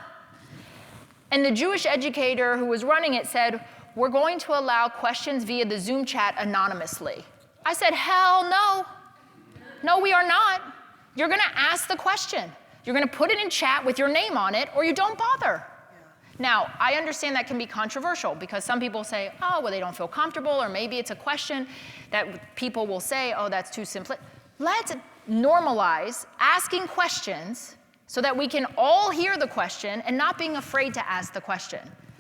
S4: And the Jewish educator who was running it said, we're going to allow questions via the Zoom chat anonymously. I said, hell no. No, we are not. You're going to ask the question. You're going to put it in chat with your name on it, or you don't bother. Now, I understand that can be controversial because some people say, oh, well, they don't feel comfortable, or maybe it's a question that people will say, oh, that's too simple. Let's normalize asking questions so that we can all hear the question and not being afraid to ask the question.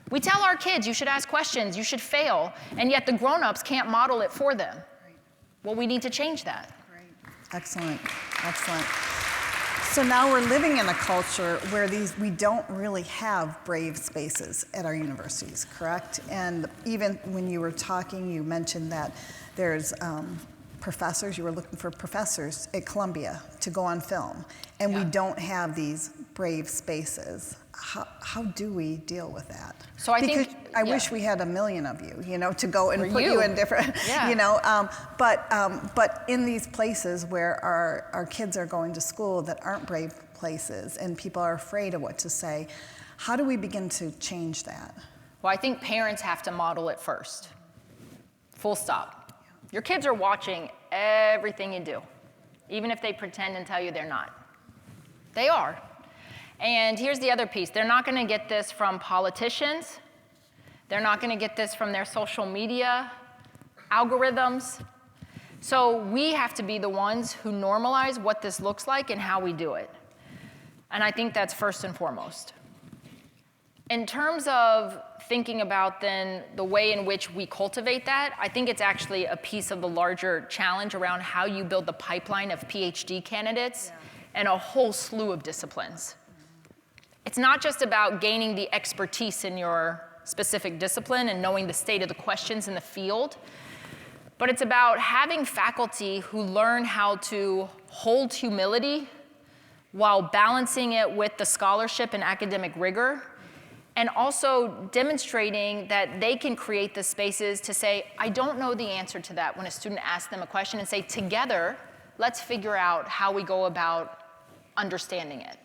S4: We tell our kids, you should ask questions, you should fail, and yet the grown-ups can't model it for them. Well, we need to change that.
S5: Excellent, excellent. So now we're living in a culture where we don't really have brave spaces at our universities, correct? And even when you were talking, you mentioned that there's professors, you were looking for professors at Columbia to go on film, and we don't have these brave spaces. How do we deal with that?
S4: So I
S5: wish we had 1 million of you, to go and put
S4: you.
S5: you in different, but in these places where our kids are going to school that aren't brave places and people are afraid of what to say, how do we begin to change that?
S4: Well, I think parents have to model it first. Full stop. Your kids are watching everything you do, even if they pretend and tell you they're not. They are. And here's the other piece. They're not going to get this from politicians. They're not going to get this from their social media algorithms. So we have to be the ones who normalize what this looks like and how we do it. And I think that's first and foremost. In terms of thinking about then the way in which we cultivate that, I think it's actually a piece of the larger challenge around how you build the pipeline of PhD candidates and a whole slew of disciplines. It's not just about gaining the expertise in your specific discipline and knowing the state of the questions in the field, but it's about having faculty who learn how to hold humility while balancing it with the scholarship and academic rigor, and also demonstrating that they can create the spaces to say, I don't know the answer to that when a student asks them a question, and say, together, let's figure out how we go about understanding it.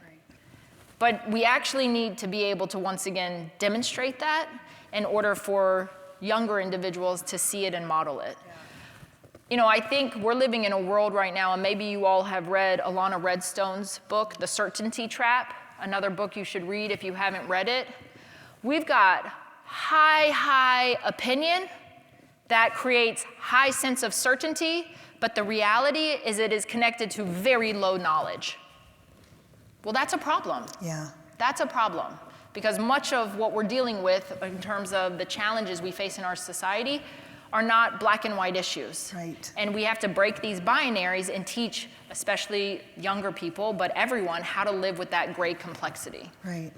S4: But we actually need to be able to, once again, demonstrate that in order for younger individuals to see it and model it. I think we're living in a world right now, and maybe you all have read Alana Redstone's book, The Certainty Trap, another book you should read if you haven't read it. We've got high opinion that creates high sense of certainty, but the reality is it is connected to very low knowledge. Well, that's a problem.
S5: Yeah.
S4: That's a problem, because much of what we're dealing with in terms of the challenges we face in our society are not black and white issues.
S5: Right.
S4: And we have to break these binaries and teach, especially younger people, but everyone, how to live with that gray complexity.
S5: Right.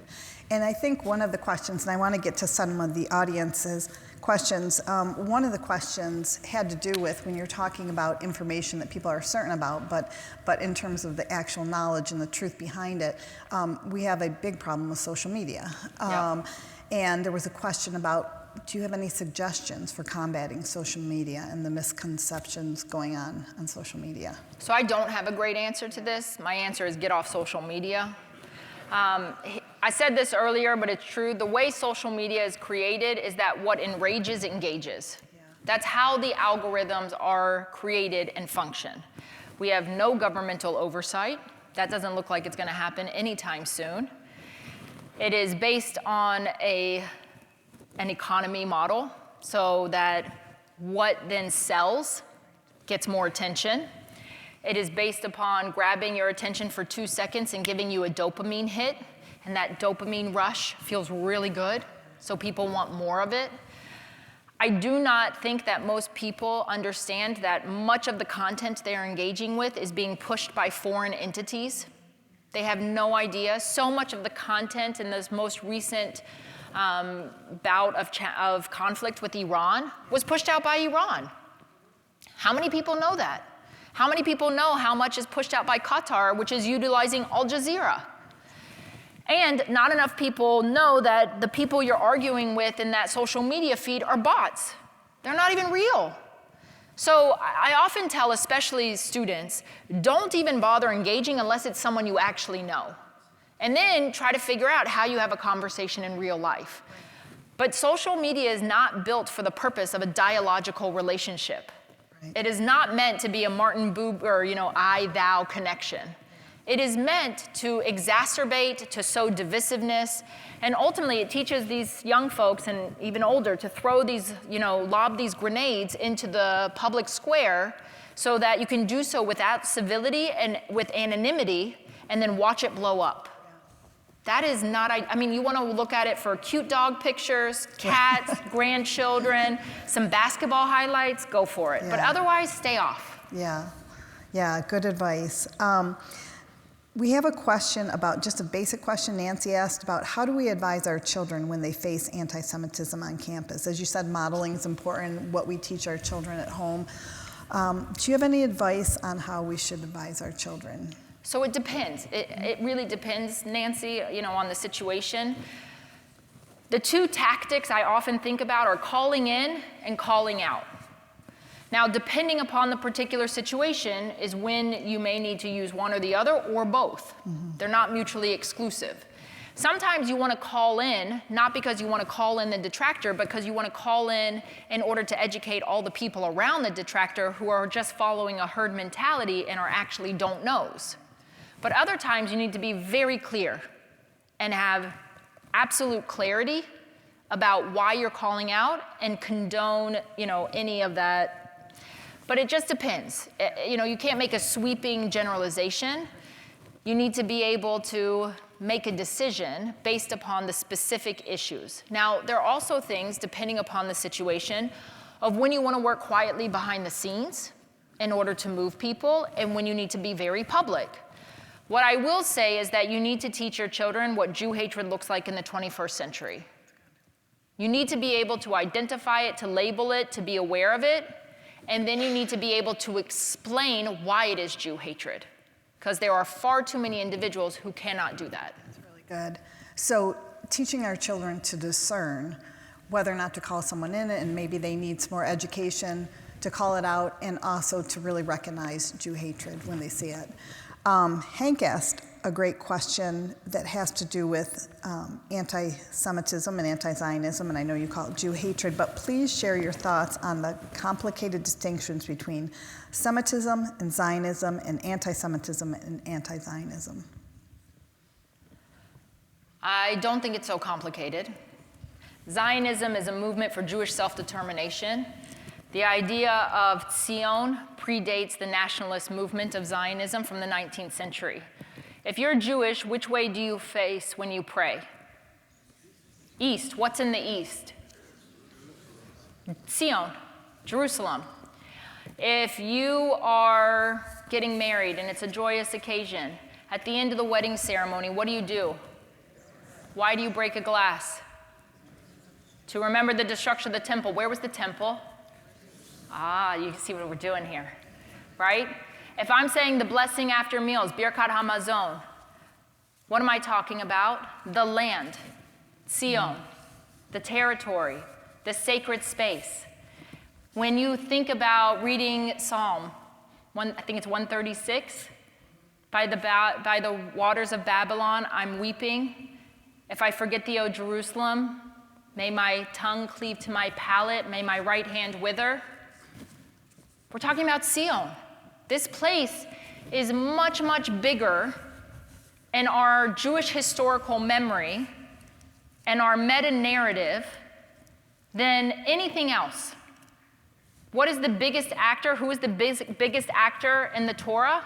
S5: And I think one of the questions, and I want to get to some of the audience, is questions. One of the questions had to do with when you're talking about information that people are certain about, but in terms of the actual knowledge and the truth behind it, we have a big problem with social media. And there was a question about, do you have any suggestions for combating social media and the misconceptions going on social media?
S4: So I don't have a great answer to this. My answer is get off social media. I said this earlier, but it's true. The way social media is created is that what enrages engages. That's how the algorithms are created and function. We have no governmental oversight. That doesn't look like it's going to happen anytime soon. It is based on an economy model, so that what then sells gets more attention. It is based upon grabbing your attention for 2 seconds and giving you a dopamine hit, and that dopamine rush feels really good, so people want more of it. I do not think that most people understand that much of the content they're engaging with is being pushed by foreign entities. They have no idea. So much of the content in this most recent bout of conflict with Iran was pushed out by Iran. How many people know that? How many people know how much is pushed out by Qatar, which is utilizing Al Jazeera? And not enough people know that the people you're arguing with in that social media feed are bots. They're not even real. So I often tell, especially students, don't even bother engaging unless it's someone you actually know. And then try to figure out how you have a conversation in real life. But social media is not built for the purpose of a dialogical relationship. It is not meant to be a Martin Buber, I-thou connection. It is meant to exacerbate, to sow divisiveness, and ultimately it teaches these young folks and even older to throw these, lob these grenades into the public square so that you can do so without civility and with anonymity and then watch it blow up. That is not, you want to look at it for cute dog pictures, cats, grandchildren, some basketball highlights, go for it. Yeah. But otherwise, stay off.
S5: Yeah, good advice. We have a question about, just a basic question Nancy asked about, how do we advise our children when they face anti-Semitism on campus? As you said, modeling is important, what we teach our children at home. Do you have any advice on how we should advise our children?
S4: So it depends. It really depends, Nancy, on the situation. The two tactics I often think about are calling in and calling out. Now, depending upon the particular situation is when you may need to use one or the other or both. Mm-hmm. They're not mutually exclusive. Sometimes you want to call in, not because you want to call in the detractor, but because you want to call in order to educate all the people around the detractor who are just following a herd mentality and are actually don't knows. But other times you need to be very clear and have absolute clarity about why you're calling out and condone, any of that. But it just depends. You can't make a sweeping generalization. You need to be able to make a decision based upon the specific issues. Now, there are also things, depending upon the situation, of when you want to work quietly behind the scenes in order to move people and when you need to be very public. What I will say is that you need to teach your children what Jew hatred looks like in the 21st century. You need to be able to identify it, to label it, to be aware of it, and then you need to be able to explain why it is Jew hatred, because there are far too many individuals who cannot do that.
S5: That's really good. So teaching our children to discern whether or not to call someone in, and maybe they need some more education to call it out, and also to really recognize Jew hatred when they see it. Hank asked a great question that has to do with anti-Semitism and anti-Zionism, and I know you call it Jew hatred, but please share your thoughts on the complicated distinctions between Semitism and Zionism and anti-Semitism and anti-Zionism.
S4: I don't think it's so complicated. Zionism is a movement for Jewish self-determination. The idea of Zion predates the nationalist movement of Zionism from the 19th century. If you're Jewish, which way do you face when you pray? East. What's in the east? Zion, Jerusalem. If you are getting married and it's a joyous occasion, at the end of the wedding ceremony, what do you do? Why do you break a glass? To remember the destruction of the temple. Where was the temple? Ah, you can see what we're doing here, right? If I'm saying the blessing after meals, Birkat Hamazon, what am I talking about? The land, Sion, the territory, the sacred space. When you think about reading Psalm, I think it's 136, by the waters of Babylon, I'm weeping. If I forget thee, O Jerusalem, may my tongue cleave to my palate, may my right hand wither. We're talking about Sion. This place is much, much bigger in our Jewish historical memory and our meta-narrative than anything else. What is the biggest actor? Who is the biggest actor in the Torah?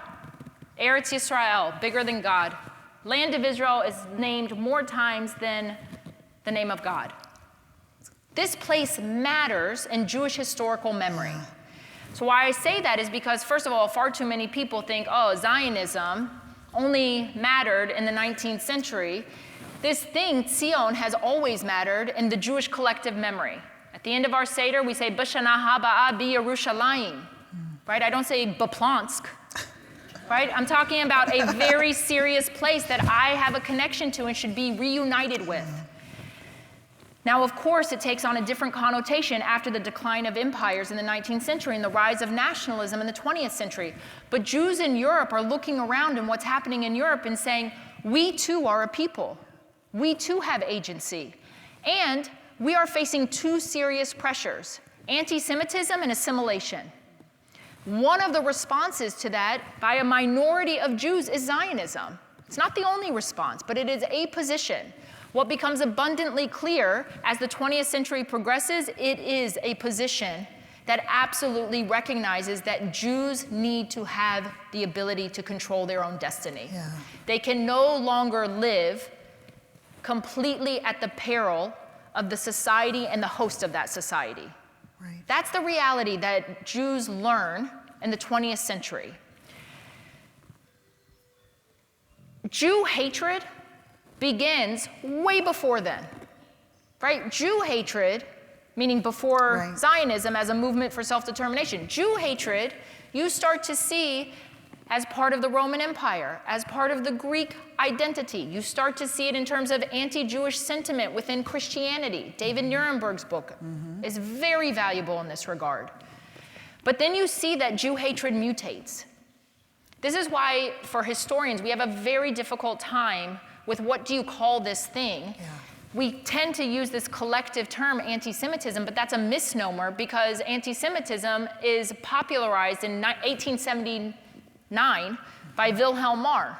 S4: Eretz Yisrael, bigger than God. Land of Israel is named more times than the name of God. This place matters in Jewish historical memory. So why I say that is because, first of all, far too many people think, oh, Zionism only mattered in the 19th century. This thing, Zion, has always mattered in the Jewish collective memory. At the end of our Seder, we say, B'shana haba'a bi Yerushalayim, right? I don't say B'Plansk, right? I'm talking about a very serious place that I have a connection to and should be reunited with. Now, of course, it takes on a different connotation after the decline of empires in the 19th century and the rise of nationalism in the 20th century. But Jews in Europe are looking around and what's happening in Europe and saying, we too are a people. We too have agency. And we are facing two serious pressures, anti-Semitism and assimilation. One of the responses to that by a minority of Jews is Zionism. It's not the only response, but it is a position. What becomes abundantly clear as the 20th century progresses, it is a position that absolutely recognizes that Jews need to have the ability to control their own destiny. Yeah. They can no longer live completely at the peril of the society and the host of that society. Right. That's the reality that Jews learn in the 20th century. Jew hatred begins way before then, right? Jew hatred, meaning before Zionism as a movement for self-determination. Jew hatred, you start to see as part of the Roman Empire, as part of the Greek identity. You start to see it in terms of anti-Jewish sentiment within Christianity. David Nuremberg's book is very valuable in this regard. But then you see that Jew hatred mutates. This is why, for historians, we have a very difficult time with what do you call this thing. Yeah. We tend to use this collective term, anti-Semitism, but that's a misnomer because anti-Semitism is popularized in 1879 by Wilhelm Marr,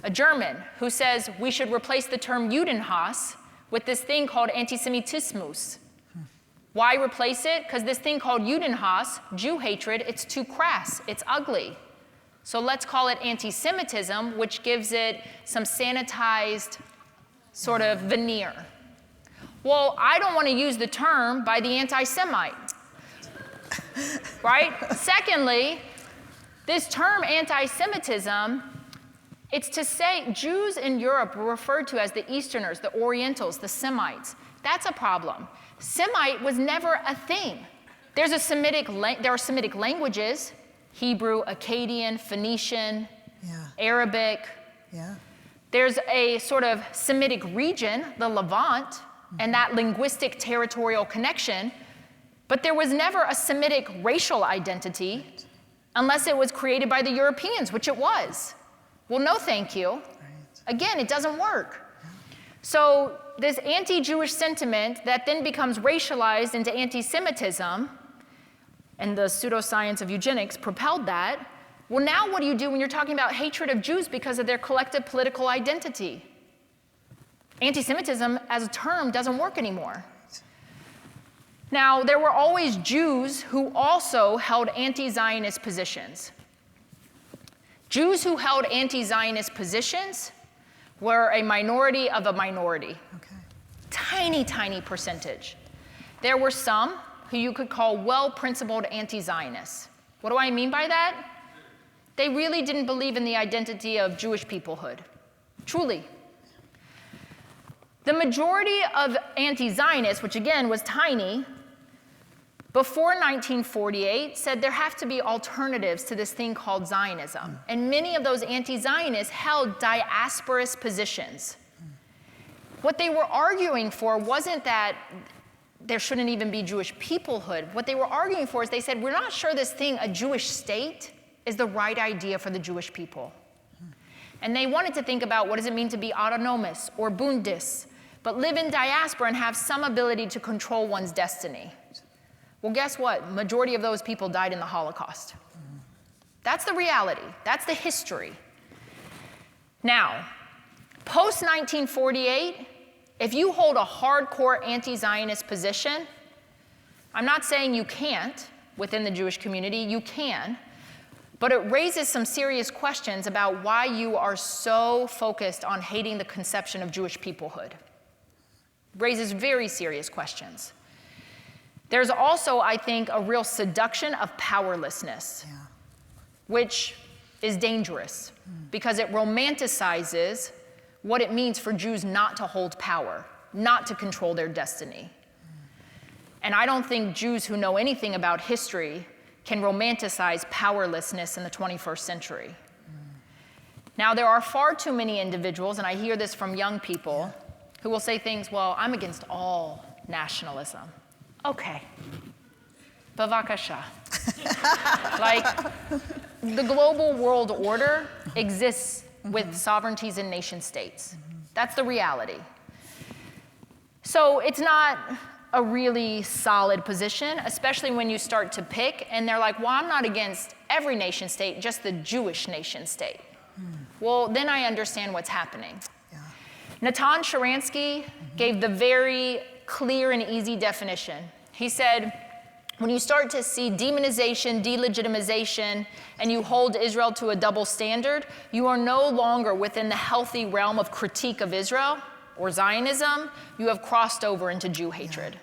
S4: a German, who says we should replace the term Judenhass with this thing called Antisemitismus. Why replace it? Because this thing called Judenhass, Jew hatred, it's too crass, it's ugly. So let's call it anti-Semitism, which gives it some sanitized sort of veneer. Well, I don't want to use the term by the anti-Semite, right? Secondly, this term anti-Semitism, it's to say Jews in Europe were referred to as the Easterners, the Orientals, the Semites. That's a problem. Semite was never a thing. There are Semitic languages, Hebrew, Akkadian, Phoenician, Arabic. Yeah. There's a sort of Semitic region, the Levant, and that linguistic territorial connection, but there was never a Semitic racial identity unless it was created by the Europeans, which it was. Well, no thank you. Right. Again, it doesn't work. Yeah. So this anti-Jewish sentiment that then becomes racialized into anti-Semitism, and the pseudoscience of eugenics propelled that. Well, now what do you do when you're talking about hatred of Jews because of their collective political identity? Anti-Semitism as a term doesn't work anymore. Now, there were always Jews who also held anti-Zionist positions. Jews who held anti-Zionist positions were a minority of a minority. Okay. Tiny, tiny percentage. There were some who you could call well-principled anti-Zionists. What do I mean by that? They really didn't believe in the identity of Jewish peoplehood, truly. The majority of anti-Zionists, which again was tiny, before 1948 said there have to be alternatives to this thing called Zionism. And many of those anti-Zionists held diasporous positions. What they were arguing for wasn't that there shouldn't even be Jewish peoplehood. What they were arguing for is they said, we're not sure this thing, a Jewish state, is the right idea for the Jewish people. And they wanted to think about what does it mean to be autonomous or Bundes, but live in diaspora and have some ability to control one's destiny. Well, guess what? Majority of those people died in the Holocaust. That's the reality. That's the history. Now, post-1948, if you hold a hardcore anti-Zionist position, I'm not saying you can't within the Jewish community, you can, but it raises some serious questions about why you are so focused on hating the conception of Jewish peoplehood. Raises very serious questions. There's also, I think, a real seduction of powerlessness, which is dangerous because it romanticizes what it means for Jews not to hold power, not to control their destiny. And I don't think Jews who know anything about history can romanticize powerlessness in the 21st century. Now, there are far too many individuals, and I hear this from young people, who will say things, well, I'm against all nationalism. Okay, bavakasha. Like, the global world order exists with sovereignties and nation states. That's the reality. So it's not a really solid position, especially when you start to pick, and they're like, well, I'm not against every nation state, just the Jewish nation state. Well, then I understand what's happening. Natan Sharansky gave the very clear and easy definition. He said, when you start to see demonization, delegitimization, and you hold Israel to a double standard, you are no longer within the healthy realm of critique of Israel or Zionism. You have crossed over into Jew hatred.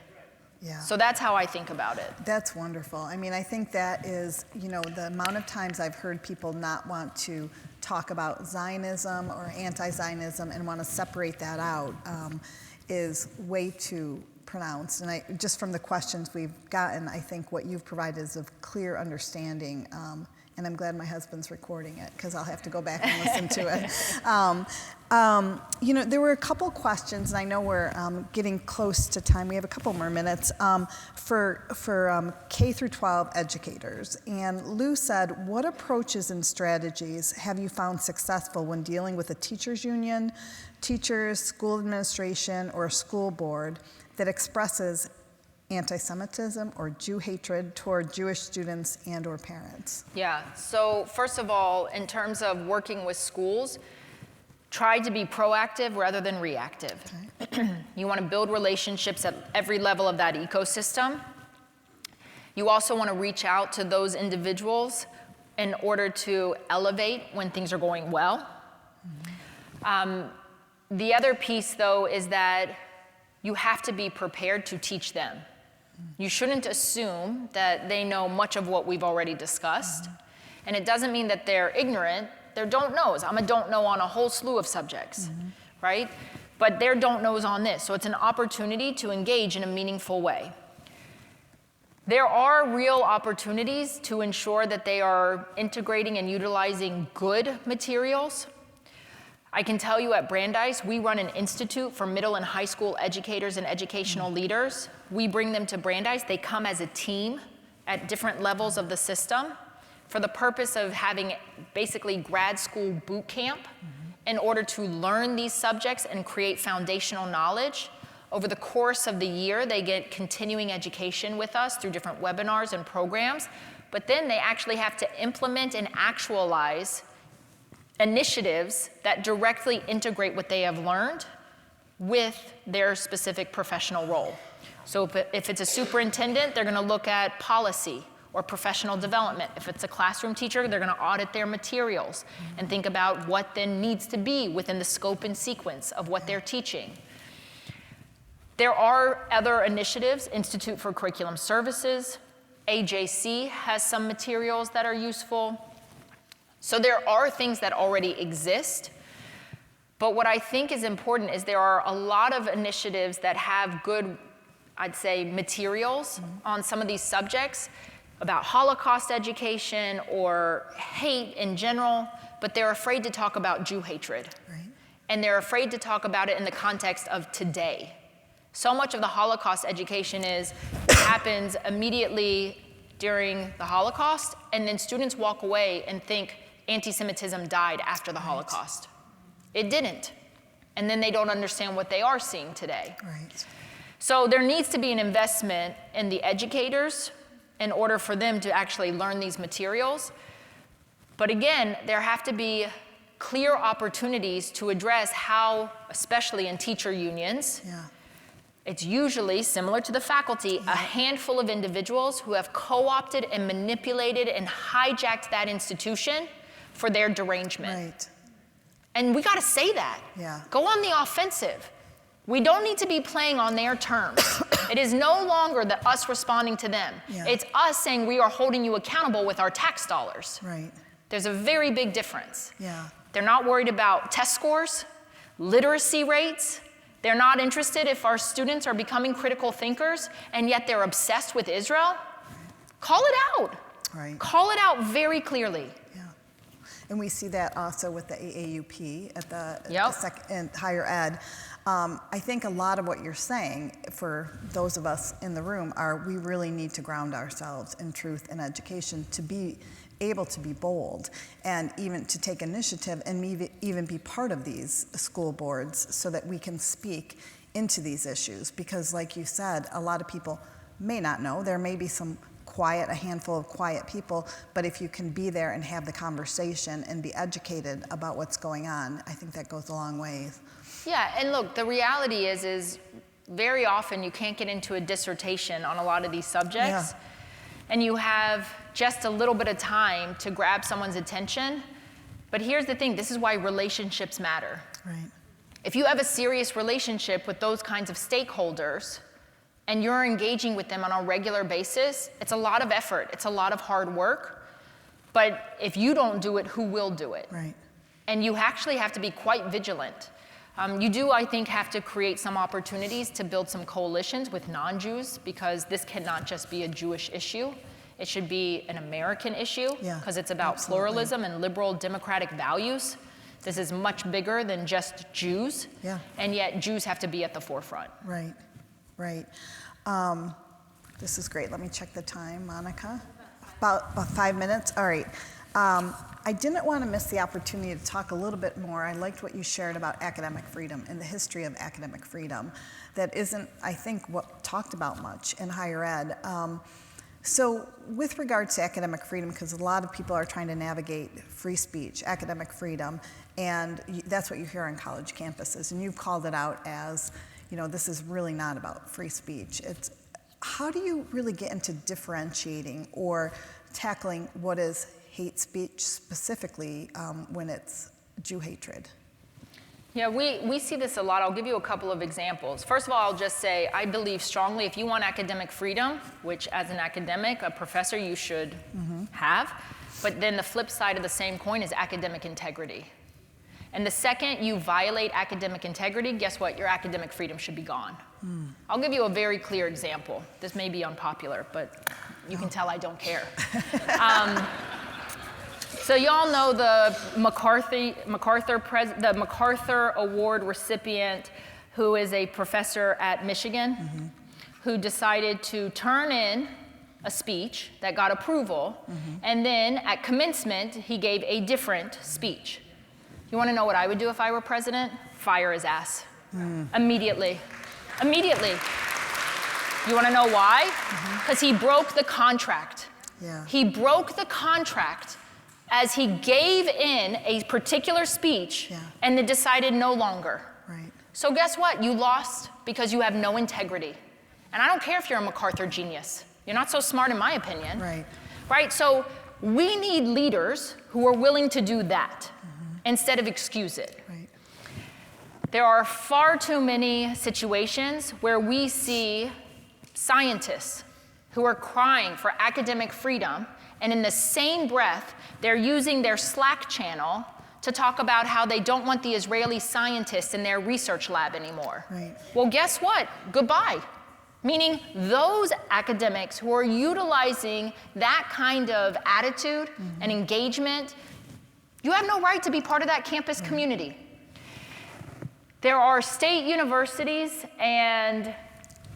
S4: So that's how I think about it.
S5: That's wonderful. I mean, I think that is, you know, the amount of times I've heard people not want to talk about Zionism or anti-Zionism and want to separate that out is way too pronounced. And just from the questions we've gotten, I think what you've provided is a clear understanding. And I'm glad my husband's recording it because I'll have to go back and listen to it. You know, there were a couple questions, and I know we're getting close to time. We have a couple more minutes for K through 12 educators. And Lou said, what approaches and strategies have you found successful when dealing with a teachers union, teachers, school administration, or a school board that expresses anti-Semitism or Jew hatred toward Jewish students and or parents?
S4: Yeah, so first of all, in terms of working with schools, try to be proactive rather than reactive. Okay. You want to build relationships at every level of that ecosystem. You also want to reach out to those individuals in order to elevate when things are going well. The other piece, though, is that you have to be prepared to teach them. You shouldn't assume that they know much of what we've already discussed. And it doesn't mean that they're ignorant. They're don't knows. I'm a don't know on a whole slew of subjects, right? But they're don't knows on this. So it's an opportunity to engage in a meaningful way. There are real opportunities to ensure that they are integrating and utilizing good materials. I can tell you at Brandeis, we run an institute for middle and high school educators and educational leaders. We bring them to Brandeis. They come as a team at different levels of the system for the purpose of having basically grad school boot camp in order to learn these subjects and create foundational knowledge. Over the course of the year, they get continuing education with us through different webinars and programs, but then they actually have to implement and actualize initiatives that directly integrate what they have learned with their specific professional role. So if it's a superintendent, they're going to look at policy or professional development. If it's a classroom teacher, they're going to audit their materials and think about what then needs to be within the scope and sequence of what they're teaching. There are other initiatives, Institute for Curriculum Services, AJC has some materials that are useful. So there are things that already exist. But what I think is important is there are a lot of initiatives that have good, I'd say, materials on some of these subjects about Holocaust education or hate in general, but they're afraid to talk about Jew hatred.
S5: Right.
S4: And they're afraid to talk about it in the context of today. So much of the Holocaust education happens immediately during the Holocaust, and then students walk away and think anti-Semitism died after the Holocaust. It didn't. And then they don't understand what they are seeing today.
S5: Right.
S4: So there needs to be an investment in the educators in order for them to actually learn these materials. But again, there have to be clear opportunities to address how, especially in teacher unions, it's usually similar to the faculty, a handful of individuals who have co-opted and manipulated and hijacked that institution for their derangement.
S5: Right.
S4: And we got to say that.
S5: Yeah.
S4: Go on the offensive. We don't need to be playing on their terms. It is no longer us responding to them.
S5: Yeah.
S4: It's us saying we are holding you accountable with our tax dollars.
S5: Right.
S4: There's a very big difference.
S5: Yeah.
S4: They're not worried about test scores, literacy rates. They're not interested if our students are becoming critical thinkers, and yet they're obsessed with Israel. Call it out.
S5: Right.
S4: Call it out very clearly.
S5: And we see that also with the AAUP at the
S4: Yep.
S5: higher ed. I think a lot of what you're saying, for those of us in the room, we really need to ground ourselves in truth and education to be able to be bold and even to take initiative and even be part of these school boards so that we can speak into these issues. Because like you said, a lot of people may not know. There may be a handful of quiet people, but if you can be there and have the conversation and be educated about what's going on, I think that goes a long way.
S4: Yeah, and look, the reality is very often you can't get into a dissertation on a lot of these subjects, and you have just a little bit of time to grab someone's attention. But here's the thing, this is why relationships matter.
S5: Right.
S4: If you have a serious relationship with those kinds of stakeholders, and you're engaging with them on a regular basis, it's a lot of effort, it's a lot of hard work, but if you don't do it, who will do it?
S5: Right.
S4: And you actually have to be quite vigilant. You do, I think, have to create some opportunities to build some coalitions with non-Jews, because this cannot just be a Jewish issue. It should be an American issue, because it's about pluralism and liberal democratic values. This is much bigger than just Jews, and yet Jews have to be at the forefront.
S5: Right. Right. This is great. Let me check the time, Monica. About 5 minutes? All right. I didn't want to miss the opportunity to talk a little bit more. I liked what you shared about academic freedom and the history of academic freedom that isn't, I think, talked about much in higher ed. So with regards to academic freedom, because a lot of people are trying to navigate free speech, academic freedom, and that's what you hear on college campuses, and you've called it out as, this is really not about free speech. How do you really get into differentiating or tackling what is hate speech specifically when it's Jew hatred?
S4: Yeah, we see this a lot. I'll give you a couple of examples. First of all, I'll just say I believe strongly if you want academic freedom, which as an academic, a professor, you should have, but then the flip side of the same coin is academic integrity. And the second you violate academic integrity, guess what? Your academic freedom should be gone. I'll give you a very clear example. This may be unpopular, but you can tell I don't care. So y'all know the MacArthur Award recipient who is a professor at Michigan who decided to turn in a speech that got approval, and then at commencement, he gave a different speech. You want to know what I would do if I were president? Fire his ass. Immediately. Immediately. You want to know why? Because he broke the contract. He broke the contract as he gave in a particular speech and then decided no longer. So guess what? You lost because you have no integrity. And I don't care if you're a MacArthur genius. You're not so smart in my opinion. Right? So we need leaders who are willing to do that instead of excuse it. There are far too many situations where we see scientists who are crying for academic freedom, and in the same breath, they're using their Slack channel to talk about how they don't want the Israeli scientists in their research lab anymore.
S5: Right.
S4: Well, guess what? Goodbye. Meaning those academics who are utilizing that kind of attitude and engagement, you have no right to be part of that campus community. There are state universities and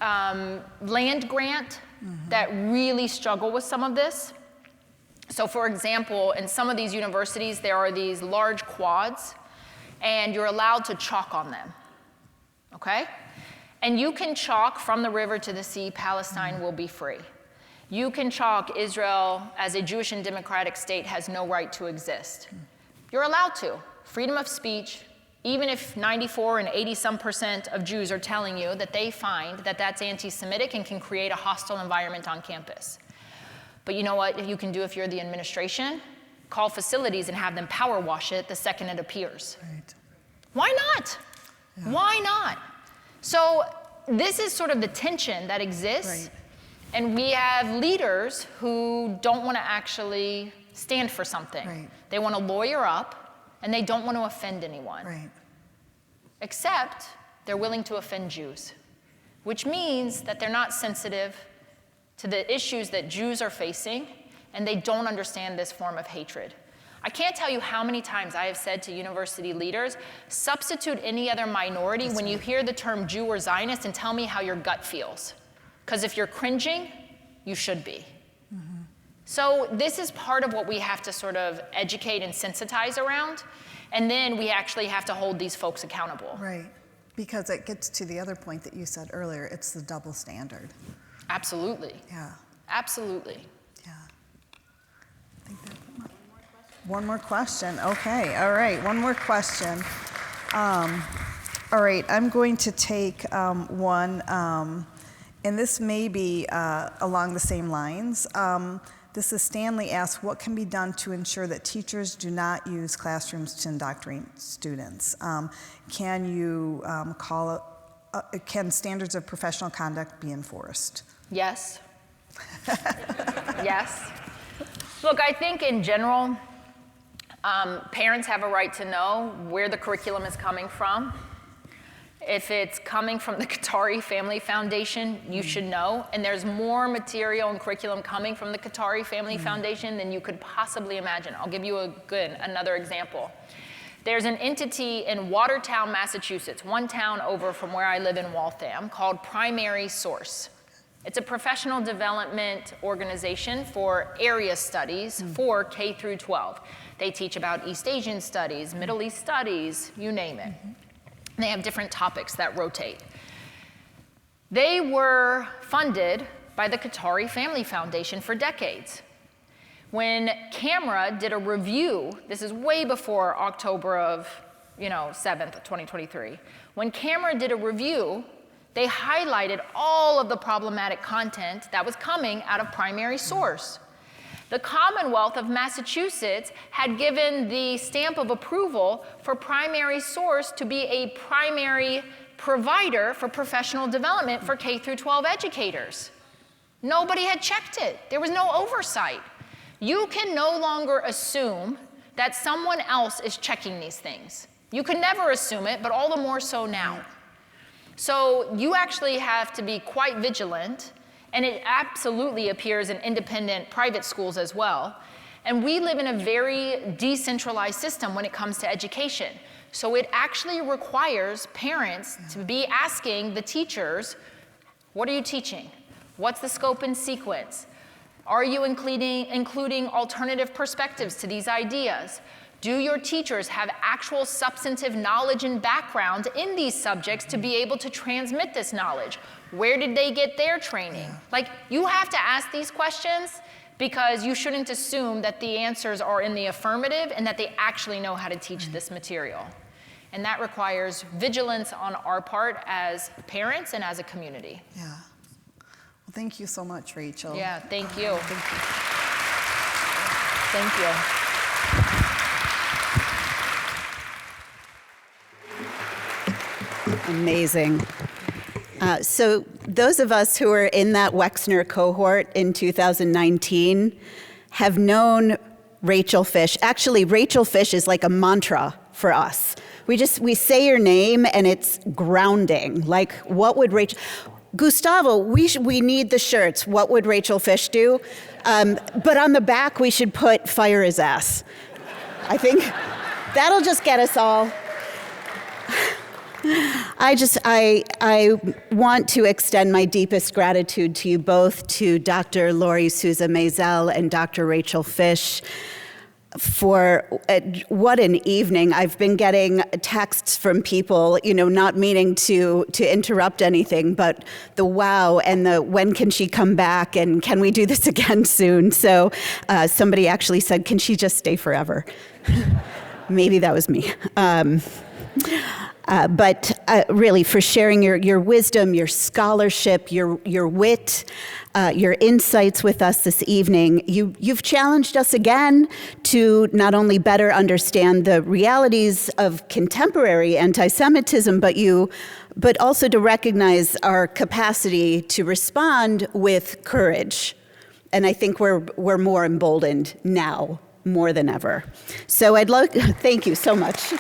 S4: land grant that really struggle with some of this. So for example, in some of these universities, there are these large quads, and you're allowed to chalk on them, okay? And you can chalk from the river to the sea, Palestine will be free. You can chalk Israel as a Jewish and democratic state has no right to exist. You're allowed to. Freedom of speech, even if 94 and 80-some% of Jews are telling you that they find that that's anti-Semitic and can create a hostile environment on campus. But you know what you can do if you're the administration? Call facilities and have them power wash it the second it appears.
S5: Right.
S4: Why not?
S5: Yeah.
S4: Why not? So this is sort of the tension that exists.
S5: Right.
S4: And we have leaders who don't want to actually stand for something.
S5: Right.
S4: They want to lawyer up, and they don't want to offend anyone.
S5: Right.
S4: Except they're willing to offend Jews, which means that they're not sensitive to the issues that Jews are facing, and they don't understand this form of hatred. I can't tell you how many times I have said to university leaders, substitute any other minority when you hear the term Jew or Zionist and tell me how your gut feels. Because if you're cringing, you should be. So this is part of what we have to sort of educate and sensitize around, and then we actually have to hold these folks accountable.
S5: Right. Because it gets to the other point that you said earlier, it's the double standard.
S4: Absolutely.
S5: Yeah.
S4: Absolutely.
S5: Yeah. I think that's one more question. Okay. All right. One more question. All right. I'm going to take one, and this may be along the same lines. This is Stanley asks, what can be done to ensure that teachers do not use classrooms to indoctrinate students? Can you can standards of professional conduct be enforced?
S4: Yes. Yes. Look, I think in general, parents have a right to know where the curriculum is coming from. If it's coming from the Qatari Family Foundation, you should know. And there's more material and curriculum coming from the Qatari Family Foundation than you could possibly imagine. I'll give you another example. There's an entity in Watertown, Massachusetts, one town over from where I live in Waltham, called Primary Source. It's a professional development organization for area studies for K through 12. They teach about East Asian studies, Middle East studies, you name it. And they have different topics that rotate. They were funded by the Qatari Family Foundation for decades. When Camera did a review, this is way before October of 7th, 2023. When Camera did a review, they highlighted all of the problematic content that was coming out of Primary Source. The Commonwealth of Massachusetts had given the stamp of approval for Primary Source to be a primary provider for professional development for K through 12 educators. Nobody had checked it. There was no oversight. You can no longer assume that someone else is checking these things. You can never assume it, but all the more so now. So you actually have to be quite vigilant, and it absolutely appears in independent private schools as well. And we live in a very decentralized system when it comes to education. So it actually requires parents to be asking the teachers, what are you teaching? What's the scope and sequence? Are you including alternative perspectives to these ideas? Do your teachers have actual substantive knowledge and background in these subjects to be able to transmit this knowledge? Where did they get their training? Like, you have to ask these questions because you shouldn't assume that the answers are in the affirmative and that they actually know how to teach this material. And that requires vigilance on our part as parents and as a community.
S5: Yeah. Well, thank you so much, Rachel.
S4: Yeah, thank you.
S5: Thank you.
S4: Thank you.
S6: Amazing. So those of us who were in that Wexner cohort in 2019 have known Rachel Fish. Actually, Rachel Fish is like a mantra for us. We say your name and it's grounding. Like, what would Rachel... Gustavo, we need the shirts. What would Rachel Fish do? But on the back, we should put fire his ass. I think that'll just get us all. I want to extend my deepest gratitude to you both, to Dr. Lori Sousa-Meixell and Dr. Rachel Fish, for what an evening. I've been getting texts from people, not meaning to interrupt anything, but the wow and the when can she come back and can we do this again soon? So somebody actually said, can she just stay forever? Maybe that was me. But really, for sharing your wisdom, your scholarship, your wit, your insights with us this evening. You've challenged us again to not only better understand the realities of contemporary anti-Semitism, but also to recognize our capacity to respond with courage. And I think we're more emboldened now, more than ever. So thank you so much.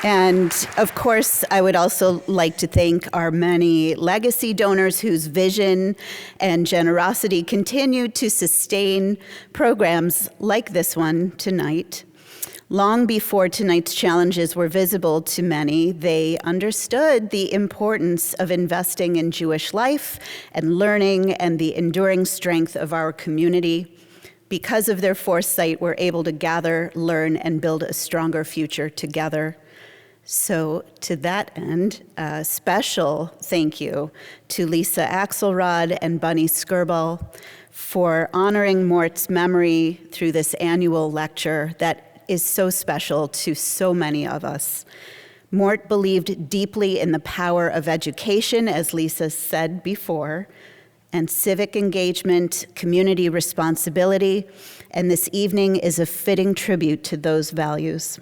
S6: And of course, I would also like to thank our many legacy donors whose vision and generosity continue to sustain programs like this one tonight. Long before tonight's challenges were visible to many, they understood the importance of investing in Jewish life and learning and the enduring strength of our community. Because of their foresight, we're able to gather, learn, and build a stronger future together. So to that end, a special thank you to Lisa Axelrod and Bunny Skirboll for honoring Mort's memory through this annual lecture that is so special to so many of us. Mort believed deeply in the power of education, as Lisa said before, and civic engagement, community responsibility, and this evening is a fitting tribute to those values.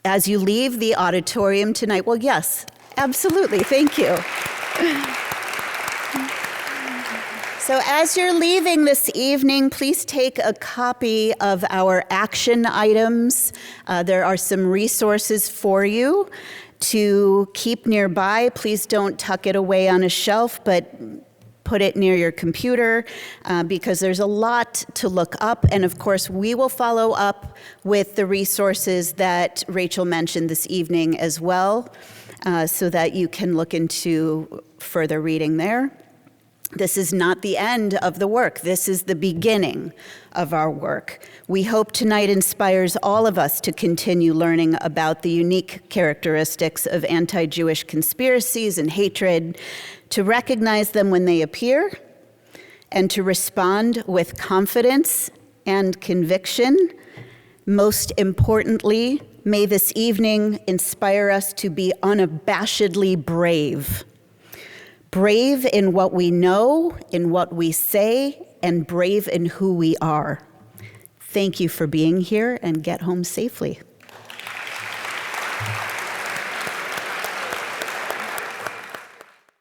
S6: As you leave the auditorium tonight, well, yes, absolutely, thank you. So as you're leaving this evening, please take a copy of our action items. There are some resources for you to keep nearby. Please don't tuck it away on a shelf, but put it near your computer because there's a lot to look up. And of course, we will follow up with the resources that Rachel mentioned this evening as well, so that you can look into further reading there. This is not the end of the work. This is the beginning of our work. We hope tonight inspires all of us to continue learning about the unique characteristics of anti-Jewish conspiracies and hatred, to recognize them when they appear, and to respond with confidence and conviction. Most importantly, may this evening inspire us to be unabashedly brave. Brave in what we know, in what we say, and brave in who we are. Thank you for being here, and get home safely.